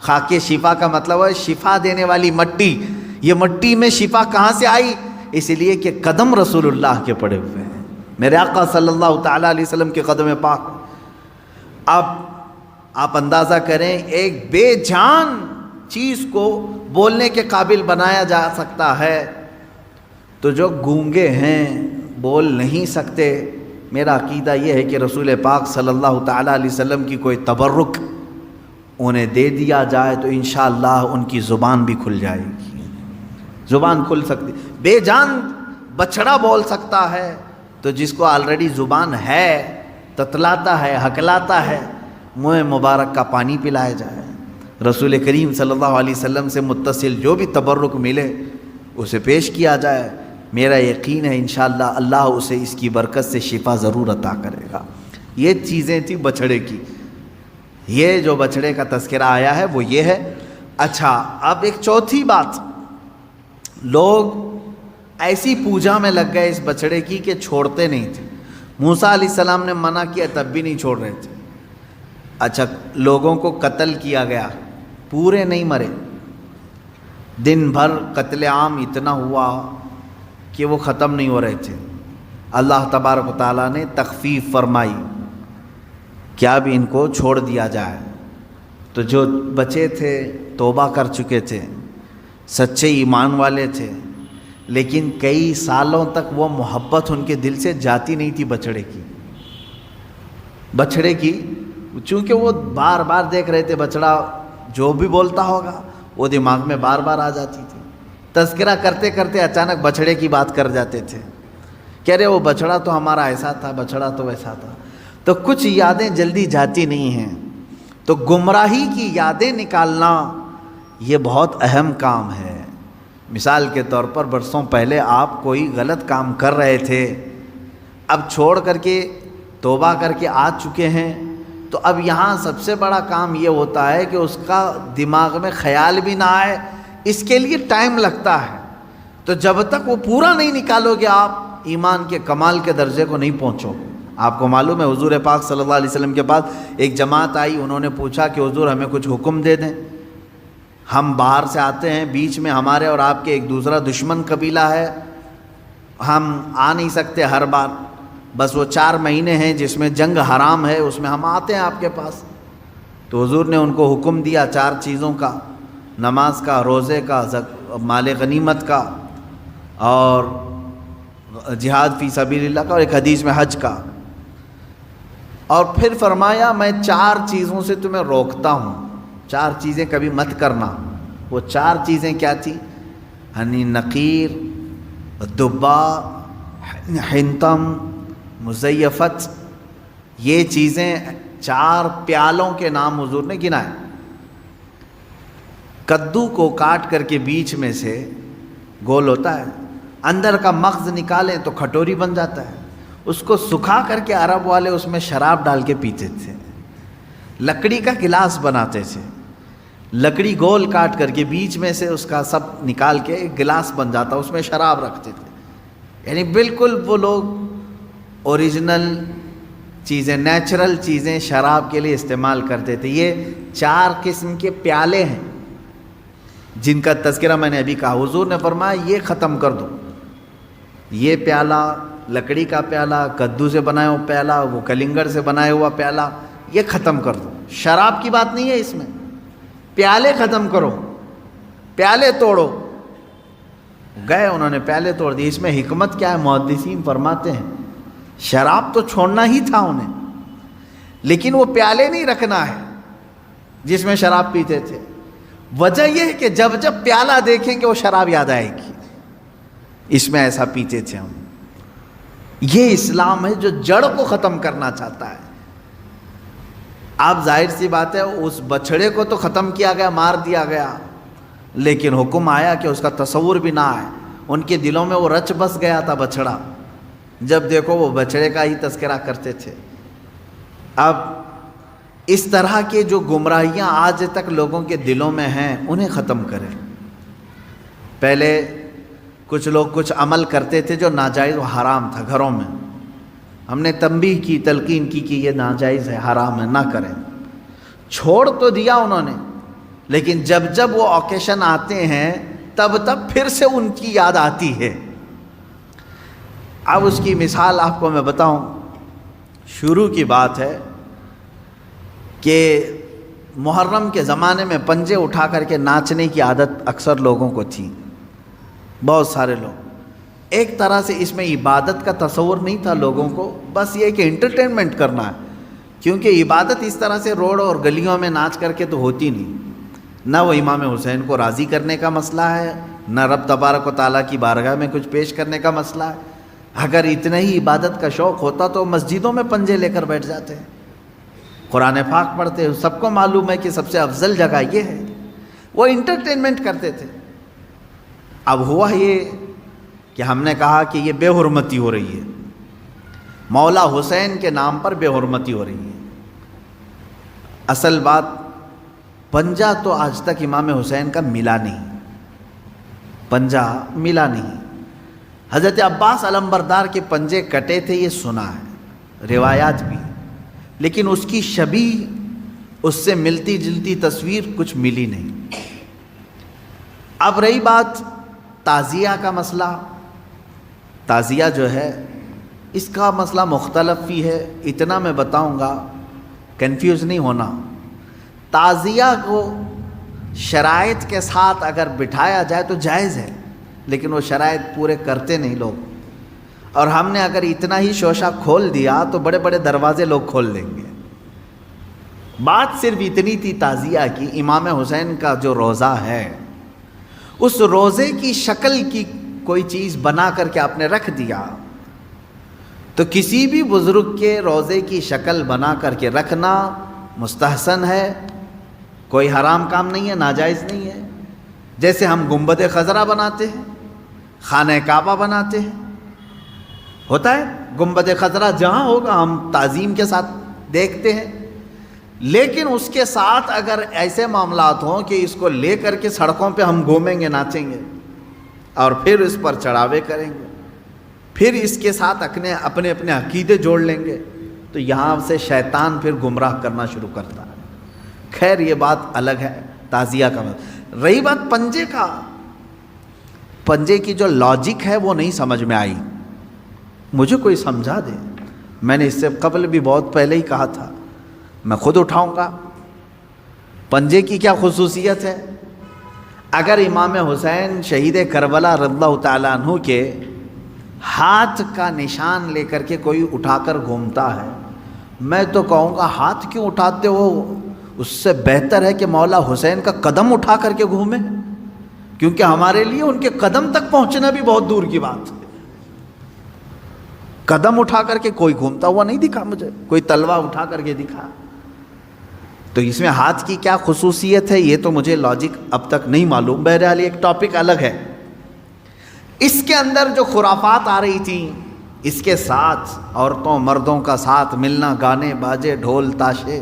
خاک شفا کا مطلب ہے شفا دینے والی مٹی. یہ مٹی میں شفا کہاں سے آئی؟ اس لیے کہ قدم رسول اللہ کے پڑے ہوئے ہیں، میرے آقا صلی اللہ تعالیٰ علیہ وسلم کے قدم پاک. اب آپ اندازہ کریں، ایک بے جان چیز کو بولنے کے قابل بنایا جا سکتا ہے، تو جو گونگے ہیں، بول نہیں سکتے، میرا عقیدہ یہ ہے کہ رسول پاک صلی اللہ تعالیٰ علیہ وسلم کی کوئی تبرک انہیں دے دیا جائے تو انشاءاللہ ان کی زبان بھی کھل جائے گی. زبان کھل سکتی. بے جان بچڑا بول سکتا ہے، تو جس کو آلریڈی زبان ہے، تتلاتا ہے، ہکلاتا ہے، منہ مبارک کا پانی پلایا جائے. رسول کریم صلی اللہ علیہ وسلم سے متصل جو بھی تبرک ملے اسے پیش کیا جائے. میرا یقین ہے انشاءاللہ اللہ اسے اس کی برکت سے شفا ضرور عطا کرے گا. یہ چیزیں تھی بچڑے کی. یہ جو بچڑے کا تذکرہ آیا ہے وہ یہ ہے. اچھا، اب ایک چوتھی بات، لوگ ایسی پوجا میں لگ گئے اس بچڑے کی کہ چھوڑتے نہیں تھے. موسیٰ علیہ السلام نے منع کیا تب بھی نہیں چھوڑ رہے تھے. اچھا، لوگوں کو قتل کیا گیا، پورے نہیں مرے. دن بھر قتل عام اتنا ہوا کہ وہ ختم نہیں ہو رہے تھے. اللہ تبارک و تعالیٰ نے تخفیف فرمائی، کیا بھی ان کو چھوڑ دیا جائے. تو جو بچے تھے توبہ کر چکے تھے، سچے ایمان والے تھے، لیکن کئی سالوں تک وہ محبت ان کے دل سے جاتی نہیں تھی بچڑے کی. چونکہ وہ بار بار دیکھ رہے تھے بچڑا جو بھی بولتا ہوگا وہ دماغ میں بار بار آ جاتی تھی. تذکرہ کرتے کرتے اچانک بچڑے کی بات کر جاتے تھے، کہہ رہے وہ بچڑا تو ہمارا ایسا تھا، بچڑا تو ویسا تھا. تو کچھ یادیں جلدی جاتی نہیں ہیں. تو گمراہی کی یادیں نکالنا یہ بہت اہم کام ہے. مثال کے طور پر برسوں پہلے آپ کوئی غلط کام کر رہے تھے، اب چھوڑ کر کے توبہ کر کے آ چکے ہیں، تو اب یہاں سب سے بڑا کام یہ ہوتا ہے کہ اس کا دماغ میں خیال بھی نہ آئے. اس کے لیے ٹائم لگتا ہے. تو جب تک وہ پورا نہیں نکالو گے آپ ایمان کے کمال کے درجے کو نہیں پہنچو. آپ کو معلوم ہے حضور پاک صلی اللہ علیہ وسلم کے پاس ایک جماعت آئی، انہوں نے پوچھا کہ حضور ہمیں کچھ حکم دے دیں، ہم باہر سے آتے ہیں، بیچ میں ہمارے اور آپ کے ایک دوسرا دشمن قبیلہ ہے، ہم آ نہیں سکتے ہر بار، بس وہ 4 مہینے ہیں جس میں جنگ حرام ہے اس میں ہم آتے ہیں آپ کے پاس. تو حضور نے ان کو حکم دیا 4 چیزوں کا، نماز کا، روزے کا، مال غنیمت کا، اور جہاد فی سبیل اللہ کا، اور ایک حدیث میں حج کا. اور پھر فرمایا میں 4 چیزوں سے تمہیں روکتا ہوں، 4 چیزیں کبھی مت کرنا. وہ 4 چیزیں کیا تھی؟ نقیر، دبا، حنتم، مزیفت. یہ چیزیں 4 پیالوں کے نام حضور نے گنائے. کدو کو کاٹ کر کے بیچ میں سے گول ہوتا ہے، اندر کا مغز نکالیں تو کھٹوری بن جاتا ہے. اس کو سکھا کر کے عرب والے اس میں شراب ڈال کے پیتے تھے. لکڑی کا گلاس بناتے تھے، لکڑی گول کاٹ کر کے بیچ میں سے اس کا سب نکال کے ایک گلاس بن جاتا، اس میں شراب رکھتے تھے. یعنی بالکل وہ لوگ اوریجنل چیزیں، نیچرل چیزیں شراب کے لیے استعمال کرتے تھے. یہ 4 قسم کے پیالے ہیں جن کا تذکرہ میں نے ابھی کہا. حضور نے فرمایا یہ ختم کر دو. یہ پیالہ، لکڑی کا پیالہ، کدو سے بنایا ہوا پیالہ، وہ کلنگر سے بنایا ہوا پیالہ، یہ ختم کر دو. شراب کی بات نہیں ہے اس میں، پیالے ختم کرو، پیالے توڑو. گئے انہوں نے پیالے توڑ دیے. اس میں حکمت کیا ہے؟ محدثین فرماتے ہیں شراب تو چھوڑنا ہی تھا انہیں، لیکن وہ پیالے نہیں رکھنا ہے جس میں شراب پیتے تھے. وجہ یہ ہے کہ جب جب پیالہ دیکھیں گے وہ شراب یاد آئے گی، اس میں ایسا پیتے تھے ہم. یہ اسلام ہے جو جڑ کو ختم کرنا چاہتا ہے. آپ ظاہر سی بات ہے اس بچڑے کو تو ختم کیا گیا، مار دیا گیا، لیکن حکم آیا کہ اس کا تصور بھی نہ آئے. ان کے دلوں میں وہ رچ بس گیا تھا بچڑا، جب دیکھو وہ بچڑے کا ہی تذکرہ کرتے تھے. اب اس طرح کے جو گمراہیاں آج تک لوگوں کے دلوں میں ہیں انہیں ختم کریں. پہلے کچھ لوگ کچھ عمل کرتے تھے جو ناجائز و حرام تھا گھروں میں، ہم نے تنبیہ کی، تلقین کی کہ یہ ناجائز ہے، حرام ہے، نہ کریں. چھوڑ تو دیا انہوں نے، لیکن جب جب وہ اوکیشن آتے ہیں تب پھر سے ان کی یاد آتی ہے. اب اس کی مثال آپ کو میں بتاؤں. شروع کی بات ہے کہ محرم کے زمانے میں پنجے اٹھا کر کے ناچنے کی عادت اکثر لوگوں کو تھی، بہت سارے لوگ. ایک طرح سے اس میں عبادت کا تصور نہیں تھا لوگوں کو، بس یہ کہ انٹرٹینمنٹ کرنا ہے، کیونکہ عبادت اس طرح سے روڈ اور گلیوں میں ناچ کر کے تو ہوتی نہیں. نہ وہ امام حسین کو راضی کرنے کا مسئلہ ہے، نہ رب تبارک و تعالیٰ کی بارگاہ میں کچھ پیش کرنے کا مسئلہ ہے. اگر اتنا ہی عبادت کا شوق ہوتا تو مسجدوں میں پنجے لے کر بیٹھ جاتے ہیں، قرآن پاک پڑھتے. سب کو معلوم ہے کہ سب سے افضل جگہ یہ ہے. وہ انٹرٹینمنٹ کرتے تھے. اب ہوا یہ کہ ہم نے کہا کہ یہ بے حرمتی ہو رہی ہے، مولا حسین کے نام پر بے حرمتی ہو رہی ہے. اصل بات پنجہ تو آج تک امام حسین کا ملا نہیں، پنجہ ملا نہیں. حضرت عباس علمبردار کے پنجے کٹے تھے یہ سنا ہے، روایات بھی، لیکن اس کی شبیہ، اس سے ملتی جلتی تصویر کچھ ملی نہیں. اب رہی بات تعزیہ کا مسئلہ. تعزیہ جو ہے اس کا مسئلہ مختلف ہی ہے. اتنا میں بتاؤں گا، کنفیوز نہیں ہونا. تعزیہ کو شرائط کے ساتھ اگر بٹھایا جائے تو جائز ہے، لیکن وہ شرائط پورے کرتے نہیں لوگ. اور ہم نے اگر اتنا ہی شوشہ کھول دیا تو بڑے بڑے دروازے لوگ کھول دیں گے. بات صرف اتنی تھی تعزیہ کی. امام حسین کا جو روضہ ہے اس روزے کی شکل کی کوئی چیز بنا کر کے آپ نے رکھ دیا، تو کسی بھی بزرگ کے روزے کی شکل بنا کر کے رکھنا مستحسن ہے، کوئی حرام کام نہیں ہے، ناجائز نہیں ہے. جیسے ہم گنبد خضرا بناتے ہیں، خانہ کعبہ بناتے ہیں، ہوتا ہے گنبد خضرا جہاں ہوگا ہم تعظیم کے ساتھ دیکھتے ہیں. لیکن اس کے ساتھ اگر ایسے معاملات ہوں کہ اس کو لے کر کے سڑکوں پہ ہم گھومیں گے، ناچیں گے، اور پھر اس پر چڑھاوے کریں گے، پھر اس کے ساتھ اپنے اپنے عقیدے جوڑ لیں گے، تو یہاں سے شیطان پھر گمراہ کرنا شروع کرتا ہے. خیر یہ بات الگ ہے تعزیہ کا. رہی بات پنجے کا، پنجے کی جو لاجک ہے وہ نہیں سمجھ میں آئی. مجھے کوئی سمجھا دے. میں نے اس سے قبل بھی بہت پہلے ہی کہا تھا، میں خود اٹھاؤں گا. پنجے کی کیا خصوصیت ہے؟ اگر امام حسین شہید کربلا رضی اللہ تعالیٰ عنہ کے ہاتھ کا نشان لے کر کے کوئی اٹھا کر گھومتا ہے، میں تو کہوں گا ہاتھ کیوں اٹھاتے ہو؟ اس سے بہتر ہے کہ مولا حسین کا قدم اٹھا کر کے گھومیں، کیونکہ ہمارے لیے ان کے قدم تک پہنچنا بھی بہت دور کی بات ہے. قدم اٹھا کر کے کوئی گھومتا ہوا نہیں دکھا مجھے، کوئی تلوار اٹھا کر کے دکھا. تو اس میں ہاتھ کی کیا خصوصیت ہے یہ تو مجھے لاجک اب تک نہیں معلوم. بہرحال ایک ٹاپک الگ ہے. اس کے اندر جو خرافات آ رہی تھیں، اس کے ساتھ عورتوں مردوں کا ساتھ ملنا، گانے باجے ڈھول تاشے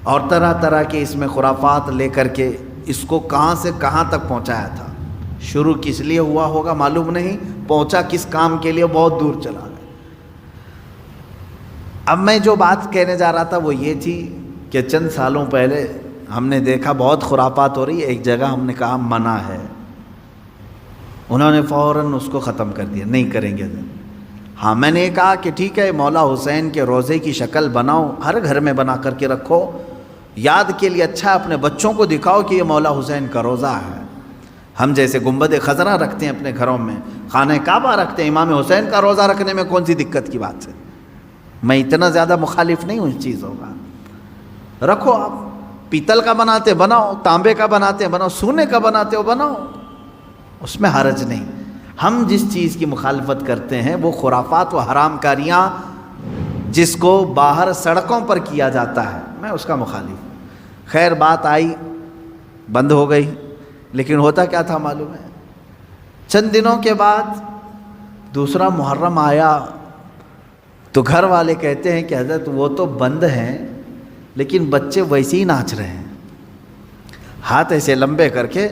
اور طرح طرح کے اس میں خرافات لے کر کے اس کو کہاں سے کہاں تک پہنچایا تھا. شروع کس لیے ہوا ہوگا معلوم نہیں، پہنچا کس کام کے لیے بہت دور چلا گیا. اب میں جو بات کہنے جا رہا تھا وہ یہ تھی کہ چند سالوں پہلے ہم نے دیکھا بہت خرافات ہو رہی ہے. ایک جگہ ہم نے کہا منع ہے، انہوں نے فوراً اس کو ختم کر دیا، نہیں کریں گے. ہاں میں نے کہا کہ ٹھیک ہے مولا حسین کے روزے کی شکل بناؤ، ہر گھر میں بنا کر کے رکھو، یاد کے لیے اچھا، اپنے بچوں کو دکھاؤ کہ یہ مولا حسین کا روزہ ہے. ہم جیسے گنبد خضرا رکھتے ہیں اپنے گھروں میں، خانہ کعبہ رکھتے ہیں، امام حسین کا روزہ رکھنے میں کون سی دقت کی بات ہے؟ میں اتنا زیادہ مخالف نہیں ہوں اس چیزوں کا. رکھو، آپ پیتل کا بناتے بناؤ، تانبے کا بناتے بناؤ، سونے کا بناتے ہو بناؤ، اس میں حرج نہیں. ہم جس چیز کی مخالفت کرتے ہیں وہ خرافات و حرام کاریاں جس کو باہر سڑکوں پر کیا جاتا ہے، میں اس کا مخالف ہوں۔ خیر بات آئی، بند ہو گئی، لیکن ہوتا کیا تھا معلوم ہے؟ چند دنوں کے بعد دوسرا محرم آیا تو گھر والے کہتے ہیں کہ حضرت وہ تو بند ہیں لیکن بچے ویسے ہی ناچ رہے ہیں، ہاتھ ایسے لمبے کر کے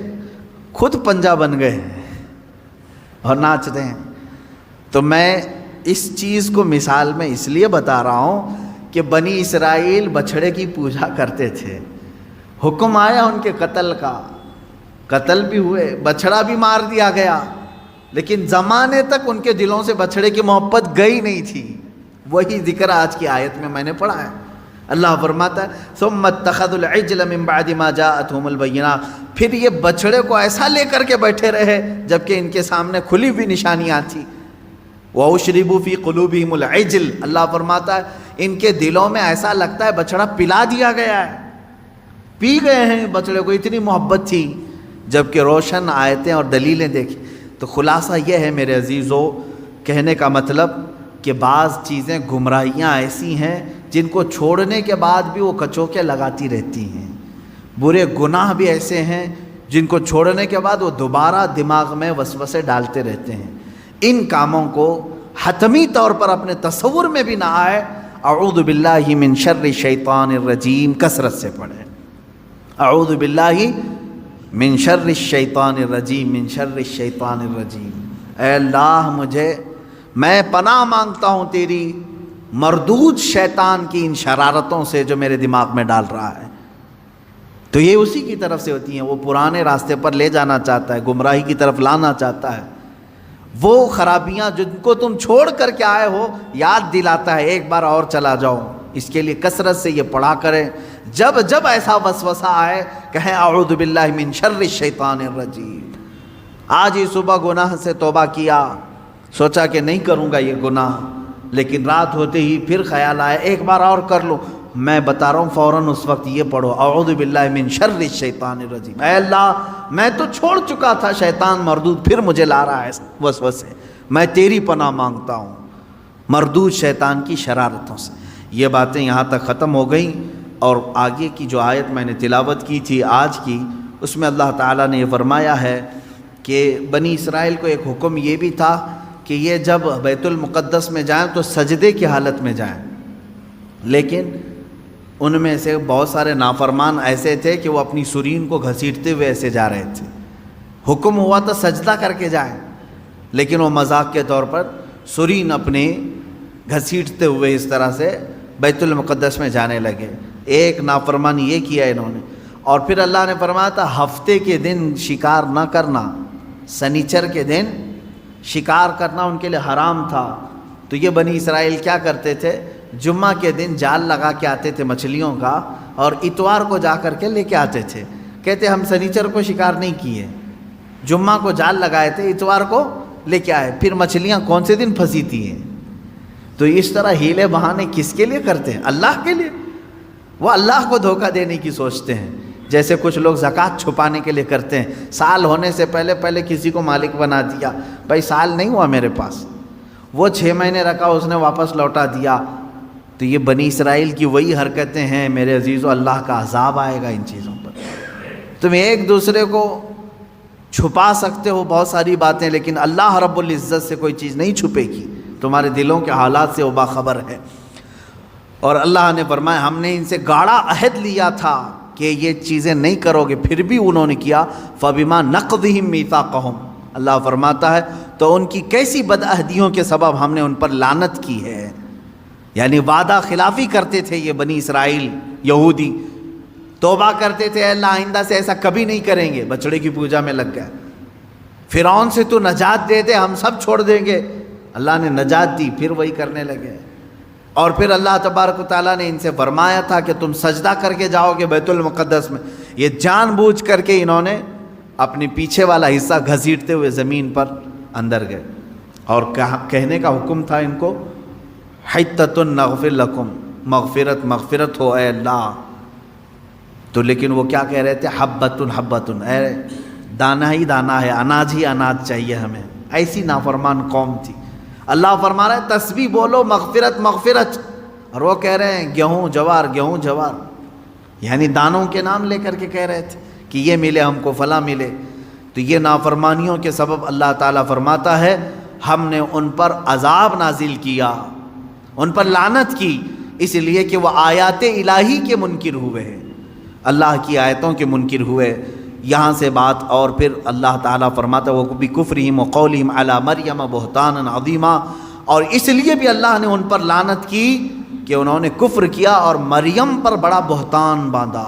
خود پنجہ بن گئے ہیں اور ناچ رہے ہیں۔ تو میں اس چیز کو مثال میں اس لیے بتا رہا ہوں کہ بنی اسرائیل بچھڑے کی پوجا کرتے تھے، حکم آیا ان کے قتل کا، قتل بھی ہوئے، بچھڑا بھی مار دیا گیا، لیکن زمانے تک ان کے دلوں سے بچھڑے کی محبت گئی نہیں تھی۔ وہی ذکر آج کی آیت میں نے پڑھا ہے۔ اللہ فرماتا ہے ثم اتخذوا العجل من بعد ما جاءتهم البینات، پھر یہ بچھڑے کو ایسا لے کر کے بیٹھے رہے جبکہ ان کے سامنے کھلی ہوئی نشانیاں تھیں۔ وَأُشْرِبُوا فِي قُلُوبِهِمُ الْعِجْلَ، اللہ فرماتا ہے ان کے دلوں میں ایسا لگتا ہے بچڑا پلا دیا گیا ہے، پی گئے ہیں بچڑے کو، اتنی محبت تھی، جبکہ روشن آیتیں اور دلیلیں دیکھیں۔ تو خلاصہ یہ ہے میرے عزیزو، کہنے کا مطلب کہ بعض چیزیں گمراہیاں ایسی ہیں جن کو چھوڑنے کے بعد بھی وہ کچوکے لگاتی رہتی ہیں، برے گناہ بھی ایسے ہیں جن کو چھوڑنے کے بعد وہ دوبارہ دماغ میں وسوسے ڈالتے رہتے ہیں۔ ان کاموں کو حتمی طور پر اپنے تصور میں بھی نہ آئے۔ اعوذ باللہ من شر الشیطان الرجیم کثرت سے پڑھیں، اعوذ باللہ من شر الشیطان الرجیم، من شر الشیطان الرجیم۔ اے اللہ میں پناہ مانگتا ہوں تیری مردود شیطان کی ان شرارتوں سے جو میرے دماغ میں ڈال رہا ہے۔ تو یہ اسی کی طرف سے ہوتی ہیں، وہ پرانے راستے پر لے جانا چاہتا ہے، گمراہی کی طرف لانا چاہتا ہے۔ وہ خرابیاں جن کو تم چھوڑ کر کے آئے ہو یاد دلاتا ہے ایک بار اور چلا جاؤ۔ اس کے لیے کثرت سے یہ پڑھا کریں، جب جب ایسا وسوسہ آئے کہیں اعوذ باللہ من شر الشیطان الرجیم۔ آج ہی صبح گناہ سے توبہ کیا، سوچا کہ نہیں کروں گا یہ گناہ، لیکن رات ہوتے ہی پھر خیال آیا ایک بار اور کر لو، میں بتا رہا ہوں فوراً اس وقت یہ پڑھو اعوذ باللہ من شر الشیطان الرجیم۔ اے اللہ میں تو چھوڑ چکا تھا شیطان مردود، پھر مجھے لا رہا ہے وسوسے، میں تیری پناہ مانگتا ہوں مردود شیطان کی شرارتوں سے۔ یہ باتیں یہاں تک ختم ہو گئیں، اور آگے کی جو آیت میں نے تلاوت کی تھی آج کی، اس میں اللہ تعالیٰ نے یہ فرمایا ہے کہ بنی اسرائیل کو ایک حکم یہ بھی تھا کہ یہ جب بیت المقدس میں جائیں تو سجدے کی حالت میں جائیں، لیکن ان میں سے بہت سارے نافرمان ایسے تھے کہ وہ اپنی سرین کو گھسیٹتے ہوئے ایسے جا رہے تھے۔ حکم ہوا تو سجدہ کر کے جائیں، لیکن وہ مذاق کے طور پر سرین اپنے گھسیٹتے ہوئے اس طرح سے بیت المقدس میں جانے لگے۔ ایک نافرمان یہ کیا انہوں نے، اور پھر اللہ نے فرمایا تھا ہفتے کے دن شکار نہ کرنا، سنیچر کے دن شکار کرنا ان کے لیے حرام تھا۔ تو یہ بنی اسرائیل کیا کرتے تھے، جمعہ کے دن جال لگا کے آتے تھے مچھلیوں کا، اور اتوار کو جا کر کے لے کے آتے تھے۔ کہتے ہم سنیچر کو شکار نہیں کیے، جمعہ کو جال لگائے تھے، اتوار کو لے کے آئے، پھر مچھلیاں کون سے دن پھنسی تھی ہیں۔ تو اس طرح ہیلے بہانے کس کے لیے کرتے ہیں؟ اللہ کے لیے۔ وہ اللہ کو دھوکہ دینے کی سوچتے ہیں، جیسے کچھ لوگ زکوٰۃ چھپانے کے لیے کرتے ہیں، سال ہونے سے پہلے کسی کو مالک بنا دیا، بھائی سال نہیں ہوا میرے پاس، وہ 6 مہینے رکھا اس نے واپس لوٹا دیا۔ تو یہ بنی اسرائیل کی وہی حرکتیں ہیں میرے عزیزو، اللہ کا عذاب آئے گا ان چیزوں پر۔ تم ایک دوسرے کو چھپا سکتے ہو بہت ساری باتیں، لیکن اللہ رب العزت سے کوئی چیز نہیں چھپے گی، تمہارے دلوں کے حالات سے وہ باخبر ہے۔ اور اللہ نے فرمایا ہم نے ان سے گاڑا عہد لیا تھا کہ یہ چیزیں نہیں کرو گے، پھر بھی انہوں نے کیا۔ فَبِمَا نَقْضِهِمْ مِيثَاقَهُمْ، اللہ فرماتا ہے تو ان کی کیسی بدعہدیوں کے سبب ہم نے ان پر لعنت کی ہے۔ یعنی وعدہ خلافی کرتے تھے یہ بنی اسرائیل یہودی، توبہ کرتے تھے اللہ آئندہ سے ایسا کبھی نہیں کریں گے، بچڑے کی پوجا میں لگ گئے۔ فرعون سے تو نجات دے دے ہم سب چھوڑ دیں گے، اللہ نے نجات دی، پھر وہی کرنے لگے۔ اور پھر اللہ تبارک و تعالیٰ نے ان سے فرمایا تھا کہ تم سجدہ کر کے جاؤ گے بیت المقدس میں، یہ جان بوجھ کر کے انہوں نے اپنے پیچھے والا حصہ گھسیٹتے ہوئے زمین پر اندر گئے، اور کہنے کا حکم تھا ان کو حتۃ نغفر لکم، مغفرت ہو اے اللہ۔ تو لیکن وہ کیا کہہ رہے تھے، حبۃ، اے دانہ ہی دانہ ہے، اناج ہی اناج چاہیے ہمیں، ایسی نافرمان قوم تھی. اللہ فرما رہا ہے تسبیح بولو مغفرت مغفرت، اور وہ کہہ رہے ہیں گیہوں جوار گیہوں جوار، یعنی دانوں کے نام لے کر کے کہہ رہے تھے کہ یہ ملے ہم کو فلاں ملے. تو یہ نافرمانیوں کے سبب اللہ تعالیٰ فرماتا ہے ہم نے ان پر عذاب نازل کیا، ان پر لعنت کی، اس لیے کہ وہ آیات الہی کے منکر ہوئے ہیں، اللہ کی آیتوں کے منکر ہوئے. یہاں سے بات اور پھر اللہ تعالیٰ فرماتا ہے وَبِكُفْرِهِمْ وَقَوْلِهِمْ عَلَى مَرْيَمَ بُهْتَانًا عَظِيمًا، اور اس لیے بھی اللہ نے ان پر لعنت کی کہ انہوں نے کفر کیا اور مریم پر بڑا بہتان باندھا.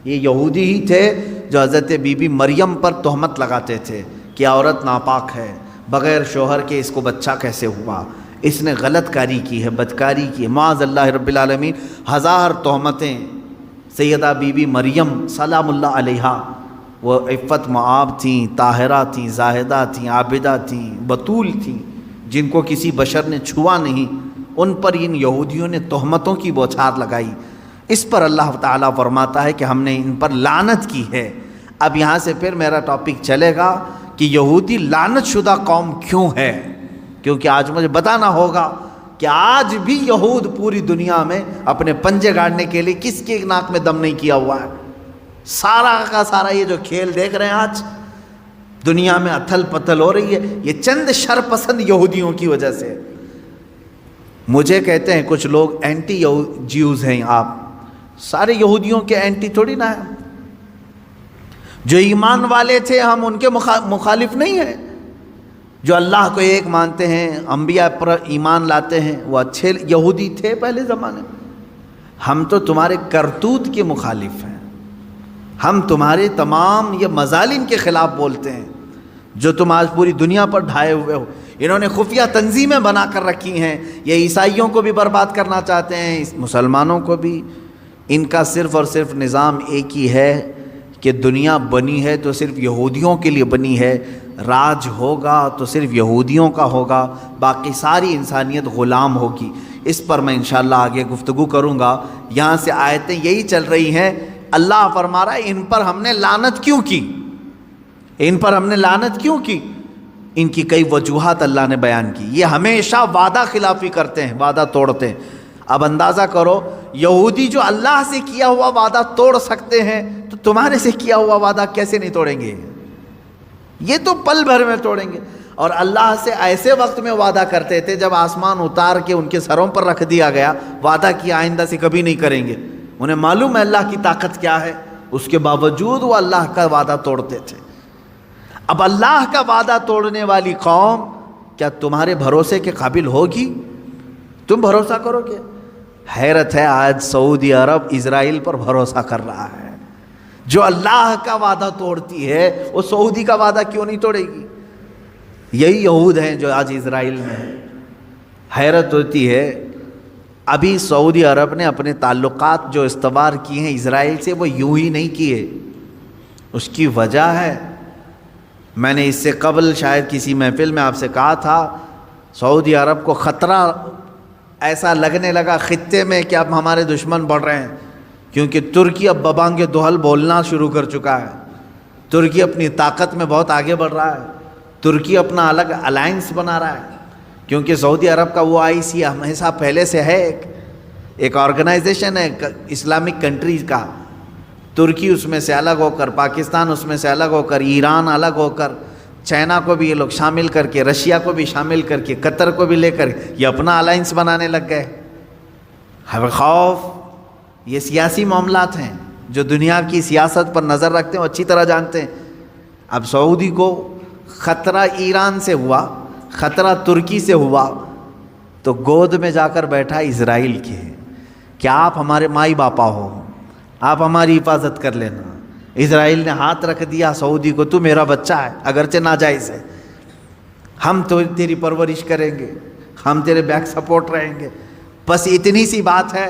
یہ یہودی ہی تھے جو حضرت بی بی مریم پر تہمت لگاتے تھے کہ عورت ناپاک ہے، بغیر شوہر کے اس کو بچہ کیسے ہوا، اس نے غلط کاری کی ہے، بدکاری کی ہے، معاذ اللہ رب العالمین. 1000 تہمتیں سیدہ بی بی مریم سلام اللہ علیہا، وہ عفت معاب تھیں، طاہرہ تھیں، زاہدہ تھیں، عابدہ تھیں، بطول تھیں، جن کو کسی بشر نے چھوا نہیں، ان پر ان یہودیوں نے تہمتوں کی بوچھار لگائی. اس پر اللہ تعالیٰ فرماتا ہے کہ ہم نے ان پر لعنت کی ہے. اب یہاں سے پھر میرا ٹاپک چلے گا کہ یہودی لعنت شدہ قوم کیوں ہے، کیونکہ آج مجھے بتانا ہوگا کہ آج بھی یہود پوری دنیا میں اپنے پنجے گاڑنے کے لیے کس کے ناک میں دم نہیں کیا ہوا ہے. سارا کا سارا یہ جو کھیل دیکھ رہے ہیں آج دنیا میں اتھل پتھل ہو رہی ہے، یہ چند شرپسند یہودیوں کی وجہ سے. مجھے کہتے ہیں کچھ لوگ اینٹی جیوز ہیں، آپ سارے یہودیوں کے اینٹی تھوڑی نہ ہیں. جو ایمان والے تھے ہم ان کے مخالف نہیں ہیں، جو اللہ کو ایک مانتے ہیں، انبیاء پر ایمان لاتے ہیں، وہ اچھے یہودی تھے پہلے زمانے میں. ہم تو تمہارے کرتوت کے مخالف ہیں، ہم تمہارے تمام یہ مظالم کے خلاف بولتے ہیں جو تم آج پوری دنیا پر ڈھائے ہوئے ہو. انہوں نے خفیہ تنظیمیں بنا کر رکھی ہیں، یہ عیسائیوں کو بھی برباد کرنا چاہتے ہیں، مسلمانوں کو بھی. ان کا صرف اور صرف نظام ایک ہی ہے کہ دنیا بنی ہے تو صرف یہودیوں کے لیے بنی ہے، راج ہوگا تو صرف یہودیوں کا ہوگا، باقی ساری انسانیت غلام ہوگی. اس پر میں انشاءاللہ آگے گفتگو کروں گا. یہاں سے آیتیں یہی چل رہی ہیں. اللہ فرما رہا ہے ان پر ہم نے لعنت کیوں کی، ان پر ہم نے لعنت کیوں کی. ان کی کئی وجوہات اللہ نے بیان کی. یہ ہمیشہ وعدہ خلافی کرتے ہیں، وعدہ توڑتے ہیں. اب اندازہ کرو یہودی جو اللہ سے کیا ہوا وعدہ توڑ سکتے ہیں تو تمہارے سے کیا ہوا وعدہ کیسے نہیں توڑیں گے؟ یہ تو پل بھر میں توڑیں گے. اور اللہ سے ایسے وقت میں وعدہ کرتے تھے جب آسمان اتار کے ان کے سروں پر رکھ دیا گیا، وعدہ کیا آئندہ سے کبھی نہیں کریں گے. انہیں معلوم ہے اللہ کی طاقت کیا ہے، اس کے باوجود وہ اللہ کا وعدہ توڑتے تھے. اب اللہ کا وعدہ توڑنے والی قوم کیا تمہارے بھروسے کے قابل ہوگی؟ تم بھروسہ کرو گے؟ حیرت ہے آج سعودی عرب اسرائیل پر بھروسہ کر رہا ہے. جو اللہ کا وعدہ توڑتی ہے وہ سعودی کا وعدہ کیوں نہیں توڑے گی؟ یہی یہود ہیں جو آج اسرائیل میں ہیں. حیرت ہوتی ہے. ابھی سعودی عرب نے اپنے تعلقات جو استوار کیے ہیں اسرائیل سے وہ یوں ہی نہیں کیے. اس کی وجہ ہے، میں نے اس سے قبل شاید کسی محفل میں آپ سے کہا تھا، سعودی عرب کو خطرہ ایسا لگنے لگا خطے میں کہ اب ہمارے دشمن بڑھ رہے ہیں، کیونکہ ترکی اب ببانگ دہل بولنا شروع کر چکا ہے. ترکی اپنی طاقت میں بہت آگے بڑھ رہا ہے. ترکی اپنا الگ الائنس بنا رہا ہے، کیونکہ سعودی عرب کا وہ IC ہمیشہ پہلے سے ہے، ایک آرگنائزیشن ہے اسلامک کنٹریز کا. ترکی اس میں سے الگ ہو کر، پاکستان اس میں سے الگ ہو کر، ایران الگ ہو کر، چائنا کو بھی یہ لوگ شامل کر کے، رشیا کو بھی شامل کر کے، قطر کو بھی لے کر یہ اپنا الائنس بنانے لگ گئے. خوف، یہ سیاسی معاملات ہیں جو دنیا کی سیاست پر نظر رکھتے ہیں، اچھی طرح جانتے ہیں. اب سعودی کو خطرہ ایران سے ہوا، خطرہ ترکی سے ہوا، تو گود میں جا کر بیٹھا اسرائیل کے کہ آپ ہمارے مائی باپا ہو، آپ ہماری حفاظت کر لینا. اسرائیل نے ہاتھ رکھ دیا سعودی کو، تو میرا بچہ ہے اگرچہ ناجائز ہے، ہم تو تیری پرورش کریں گے، ہم تیرے بیک سپورٹ رہیں گے. بس اتنی سی بات ہے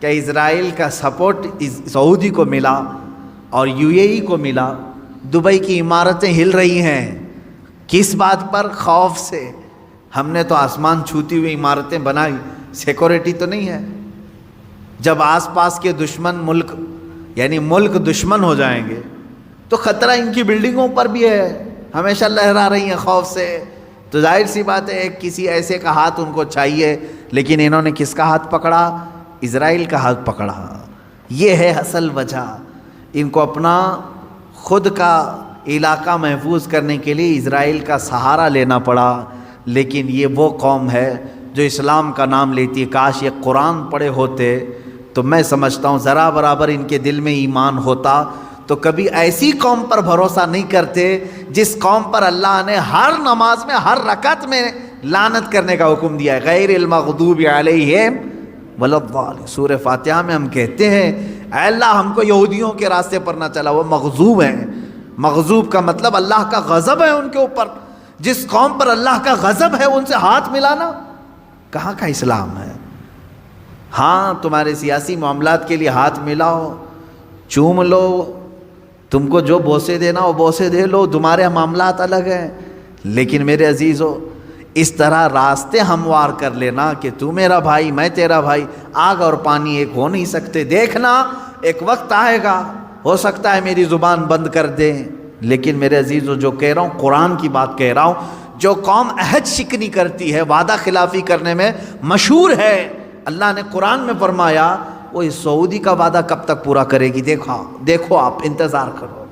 کہ اسرائیل کا سپورٹ سعودی کو ملا اور UAE کو ملا. دبئی کی عمارتیں ہل رہی ہیں، کس بات پر؟ خوف سے. ہم نے تو آسمان چھوتی ہوئی عمارتیں بنائی، سیکورٹی تو نہیں ہے. جب آس پاس کے دشمن ملک یعنی ملک دشمن ہو جائیں گے تو خطرہ ان کی بلڈنگوں پر بھی ہے. ہمیشہ لہرا رہی ہیں خوف سے. تو ظاہر سی بات ہے کسی ایسے کا ہاتھ ان کو چاہیے، لیکن انہوں نے کس کا ہاتھ پکڑا؟ اسرائیل کا ہاتھ پکڑا. یہ ہے اصل وجہ. ان کو اپنا خود کا علاقہ محفوظ کرنے کے لیے اسرائیل کا سہارا لینا پڑا. لیکن یہ وہ قوم ہے جو اسلام کا نام لیتی ہے. کاش یہ قرآن پڑھے ہوتے تو میں سمجھتا ہوں ذرا برابر ان کے دل میں ایمان ہوتا تو کبھی ایسی قوم پر بھروسہ نہیں کرتے جس قوم پر اللہ نے ہر نماز میں ہر رکعت میں لعنت کرنے کا حکم دیا ہے. غیر المغضوب علیہم ولا الضالین. سورہ فاتحہ میں ہم کہتے ہیں اے اللہ ہم کو یہودیوں کے راستے پر نہ چلا. وہ مغضوب ہیں. مغضوب کا مطلب اللہ کا غضب ہے ان کے اوپر. جس قوم پر اللہ کا غضب ہے ان سے ہاتھ ملانا کہاں کا اسلام ہے؟ ہاں تمہارے سیاسی معاملات کے لیے ہاتھ ملاؤ، چوم لو، تم کو جو بوسے دینا وہ بوسے دے لو، تمہارے معاملات الگ ہیں. لیکن میرے عزیزو اس طرح راستے ہموار کر لینا کہ تو میرا بھائی میں تیرا بھائی، آگ اور پانی ایک ہو نہیں سکتے. دیکھنا ایک وقت آئے گا ہو سکتا ہے میری زبان بند کر دیں. لیکن میرے عزیزو جو کہہ رہا ہوں قرآن کی بات کہہ رہا ہوں. جو قوم عہد شکنی کرتی ہے، وعدہ خلافی کرنے میں مشہور ہے، اللہ نے قرآن میں فرمایا وہ اس سعودی کا وعدہ کب تک پورا کرے گی؟ دیکھو آپ انتظار کرو.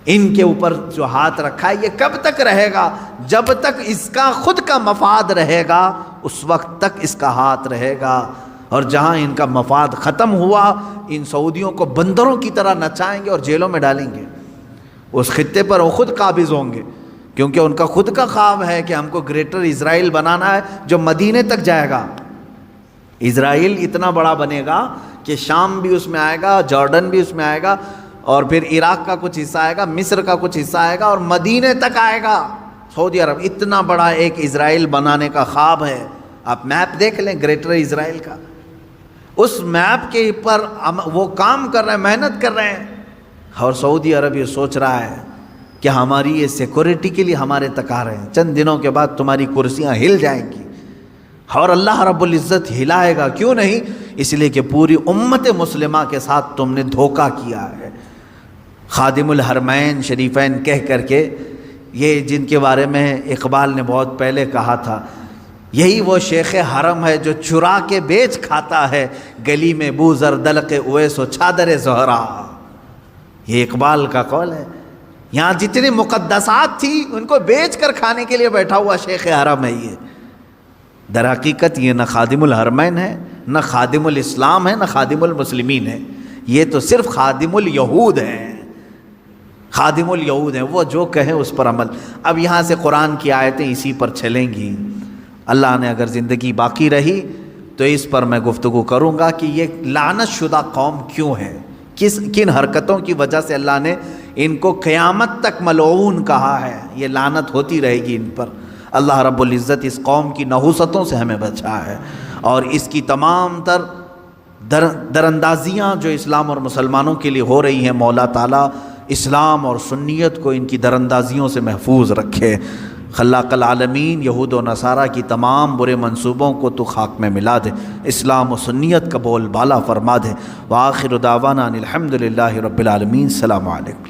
ان کے اوپر جو ہاتھ رکھا ہے یہ کب تک رہے گا؟ جب تک اس کا خود کا مفاد رہے گا اس وقت تک اس کا ہاتھ رہے گا. اور جہاں ان کا مفاد ختم ہوا ان سعودیوں کو بندروں کی طرح نچائیں گے اور جیلوں میں ڈالیں گے. اس خطے پر وہ خود قابض ہوں گے کیونکہ ان کا خود کا خواب ہے کہ ہم کو گریٹر اسرائیل بنانا ہے جو مدینے تک جائے گا. اسرائیل اتنا بڑا بنے گا کہ شام بھی اس میں آئے گا، جارڈن بھی اس میں آئے گا، اور پھر عراق کا کچھ حصہ آئے گا، مصر کا کچھ حصہ آئے گا، اور مدینے تک آئے گا. سعودی عرب اتنا بڑا ایک اسرائیل بنانے کا خواب ہے. آپ میپ دیکھ لیں گریٹر اسرائیل کا. اس میپ کے پر وہ کام کر رہے ہیں، محنت کر رہے ہیں. اور سعودی عرب یہ سوچ رہا ہے کہ ہماری یہ سیکورٹی کے لیے ہمارے تک آ رہے ہیں، چند دنوں کے بعد تمہاری کرسیاں ہل جائیں گی. اور اللہ رب العزت ہلائے گا. کیوں نہیں؟ اس لیے کہ پوری امت مسلمہ کے ساتھ تم نے دھوکہ کیا ہے. خادم الحرمین شریفین کہہ کر کے یہ جن کے بارے میں اقبال نے بہت پہلے کہا تھا، یہی وہ شیخ حرم ہے جو چرا کے بیچ کھاتا ہے گلی میں بو زردلق اویس و چادر زہرا. یہ اقبال کا قول ہے. یہاں جتنی مقدسات تھی ان کو بیچ کر کھانے کے لیے بیٹھا ہوا شیخ حرم ہے. یہ در حقیقت یہ نہ خادم الحرمین ہے، نہ خادم الاسلام ہے، نہ خادم المسلمین ہے. یہ تو صرف خادم الیہود ہیں. خادم الیہود ہیں، وہ جو کہیں اس پر عمل. اب یہاں سے قرآن کی آیتیں اسی پر چلیں گی. اللہ نے اگر زندگی باقی رہی تو اس پر میں گفتگو کروں گا کہ یہ لعنت شدہ قوم کیوں ہے، کن حرکتوں کی وجہ سے اللہ نے ان کو قیامت تک ملعون کہا ہے. یہ لعنت ہوتی رہے گی ان پر. اللہ رب العزت اس قوم کی نحوستوں سے ہمیں بچا ہے، اور اس کی تمام تر دراندازیاں جو اسلام اور مسلمانوں کے لیے ہو رہی ہیں، مولا تعالیٰ اسلام اور سنیت کو ان کی دراندازیوں سے محفوظ رکھے. خلاق العالمین یہود و نصارہ کی تمام برے منصوبوں کو تو خاک میں ملا دے، اسلام و سنیت کا بول بالا فرما دے. وآخر دعوانا ان الحمد للہ رب العالمین. السلام علیکم.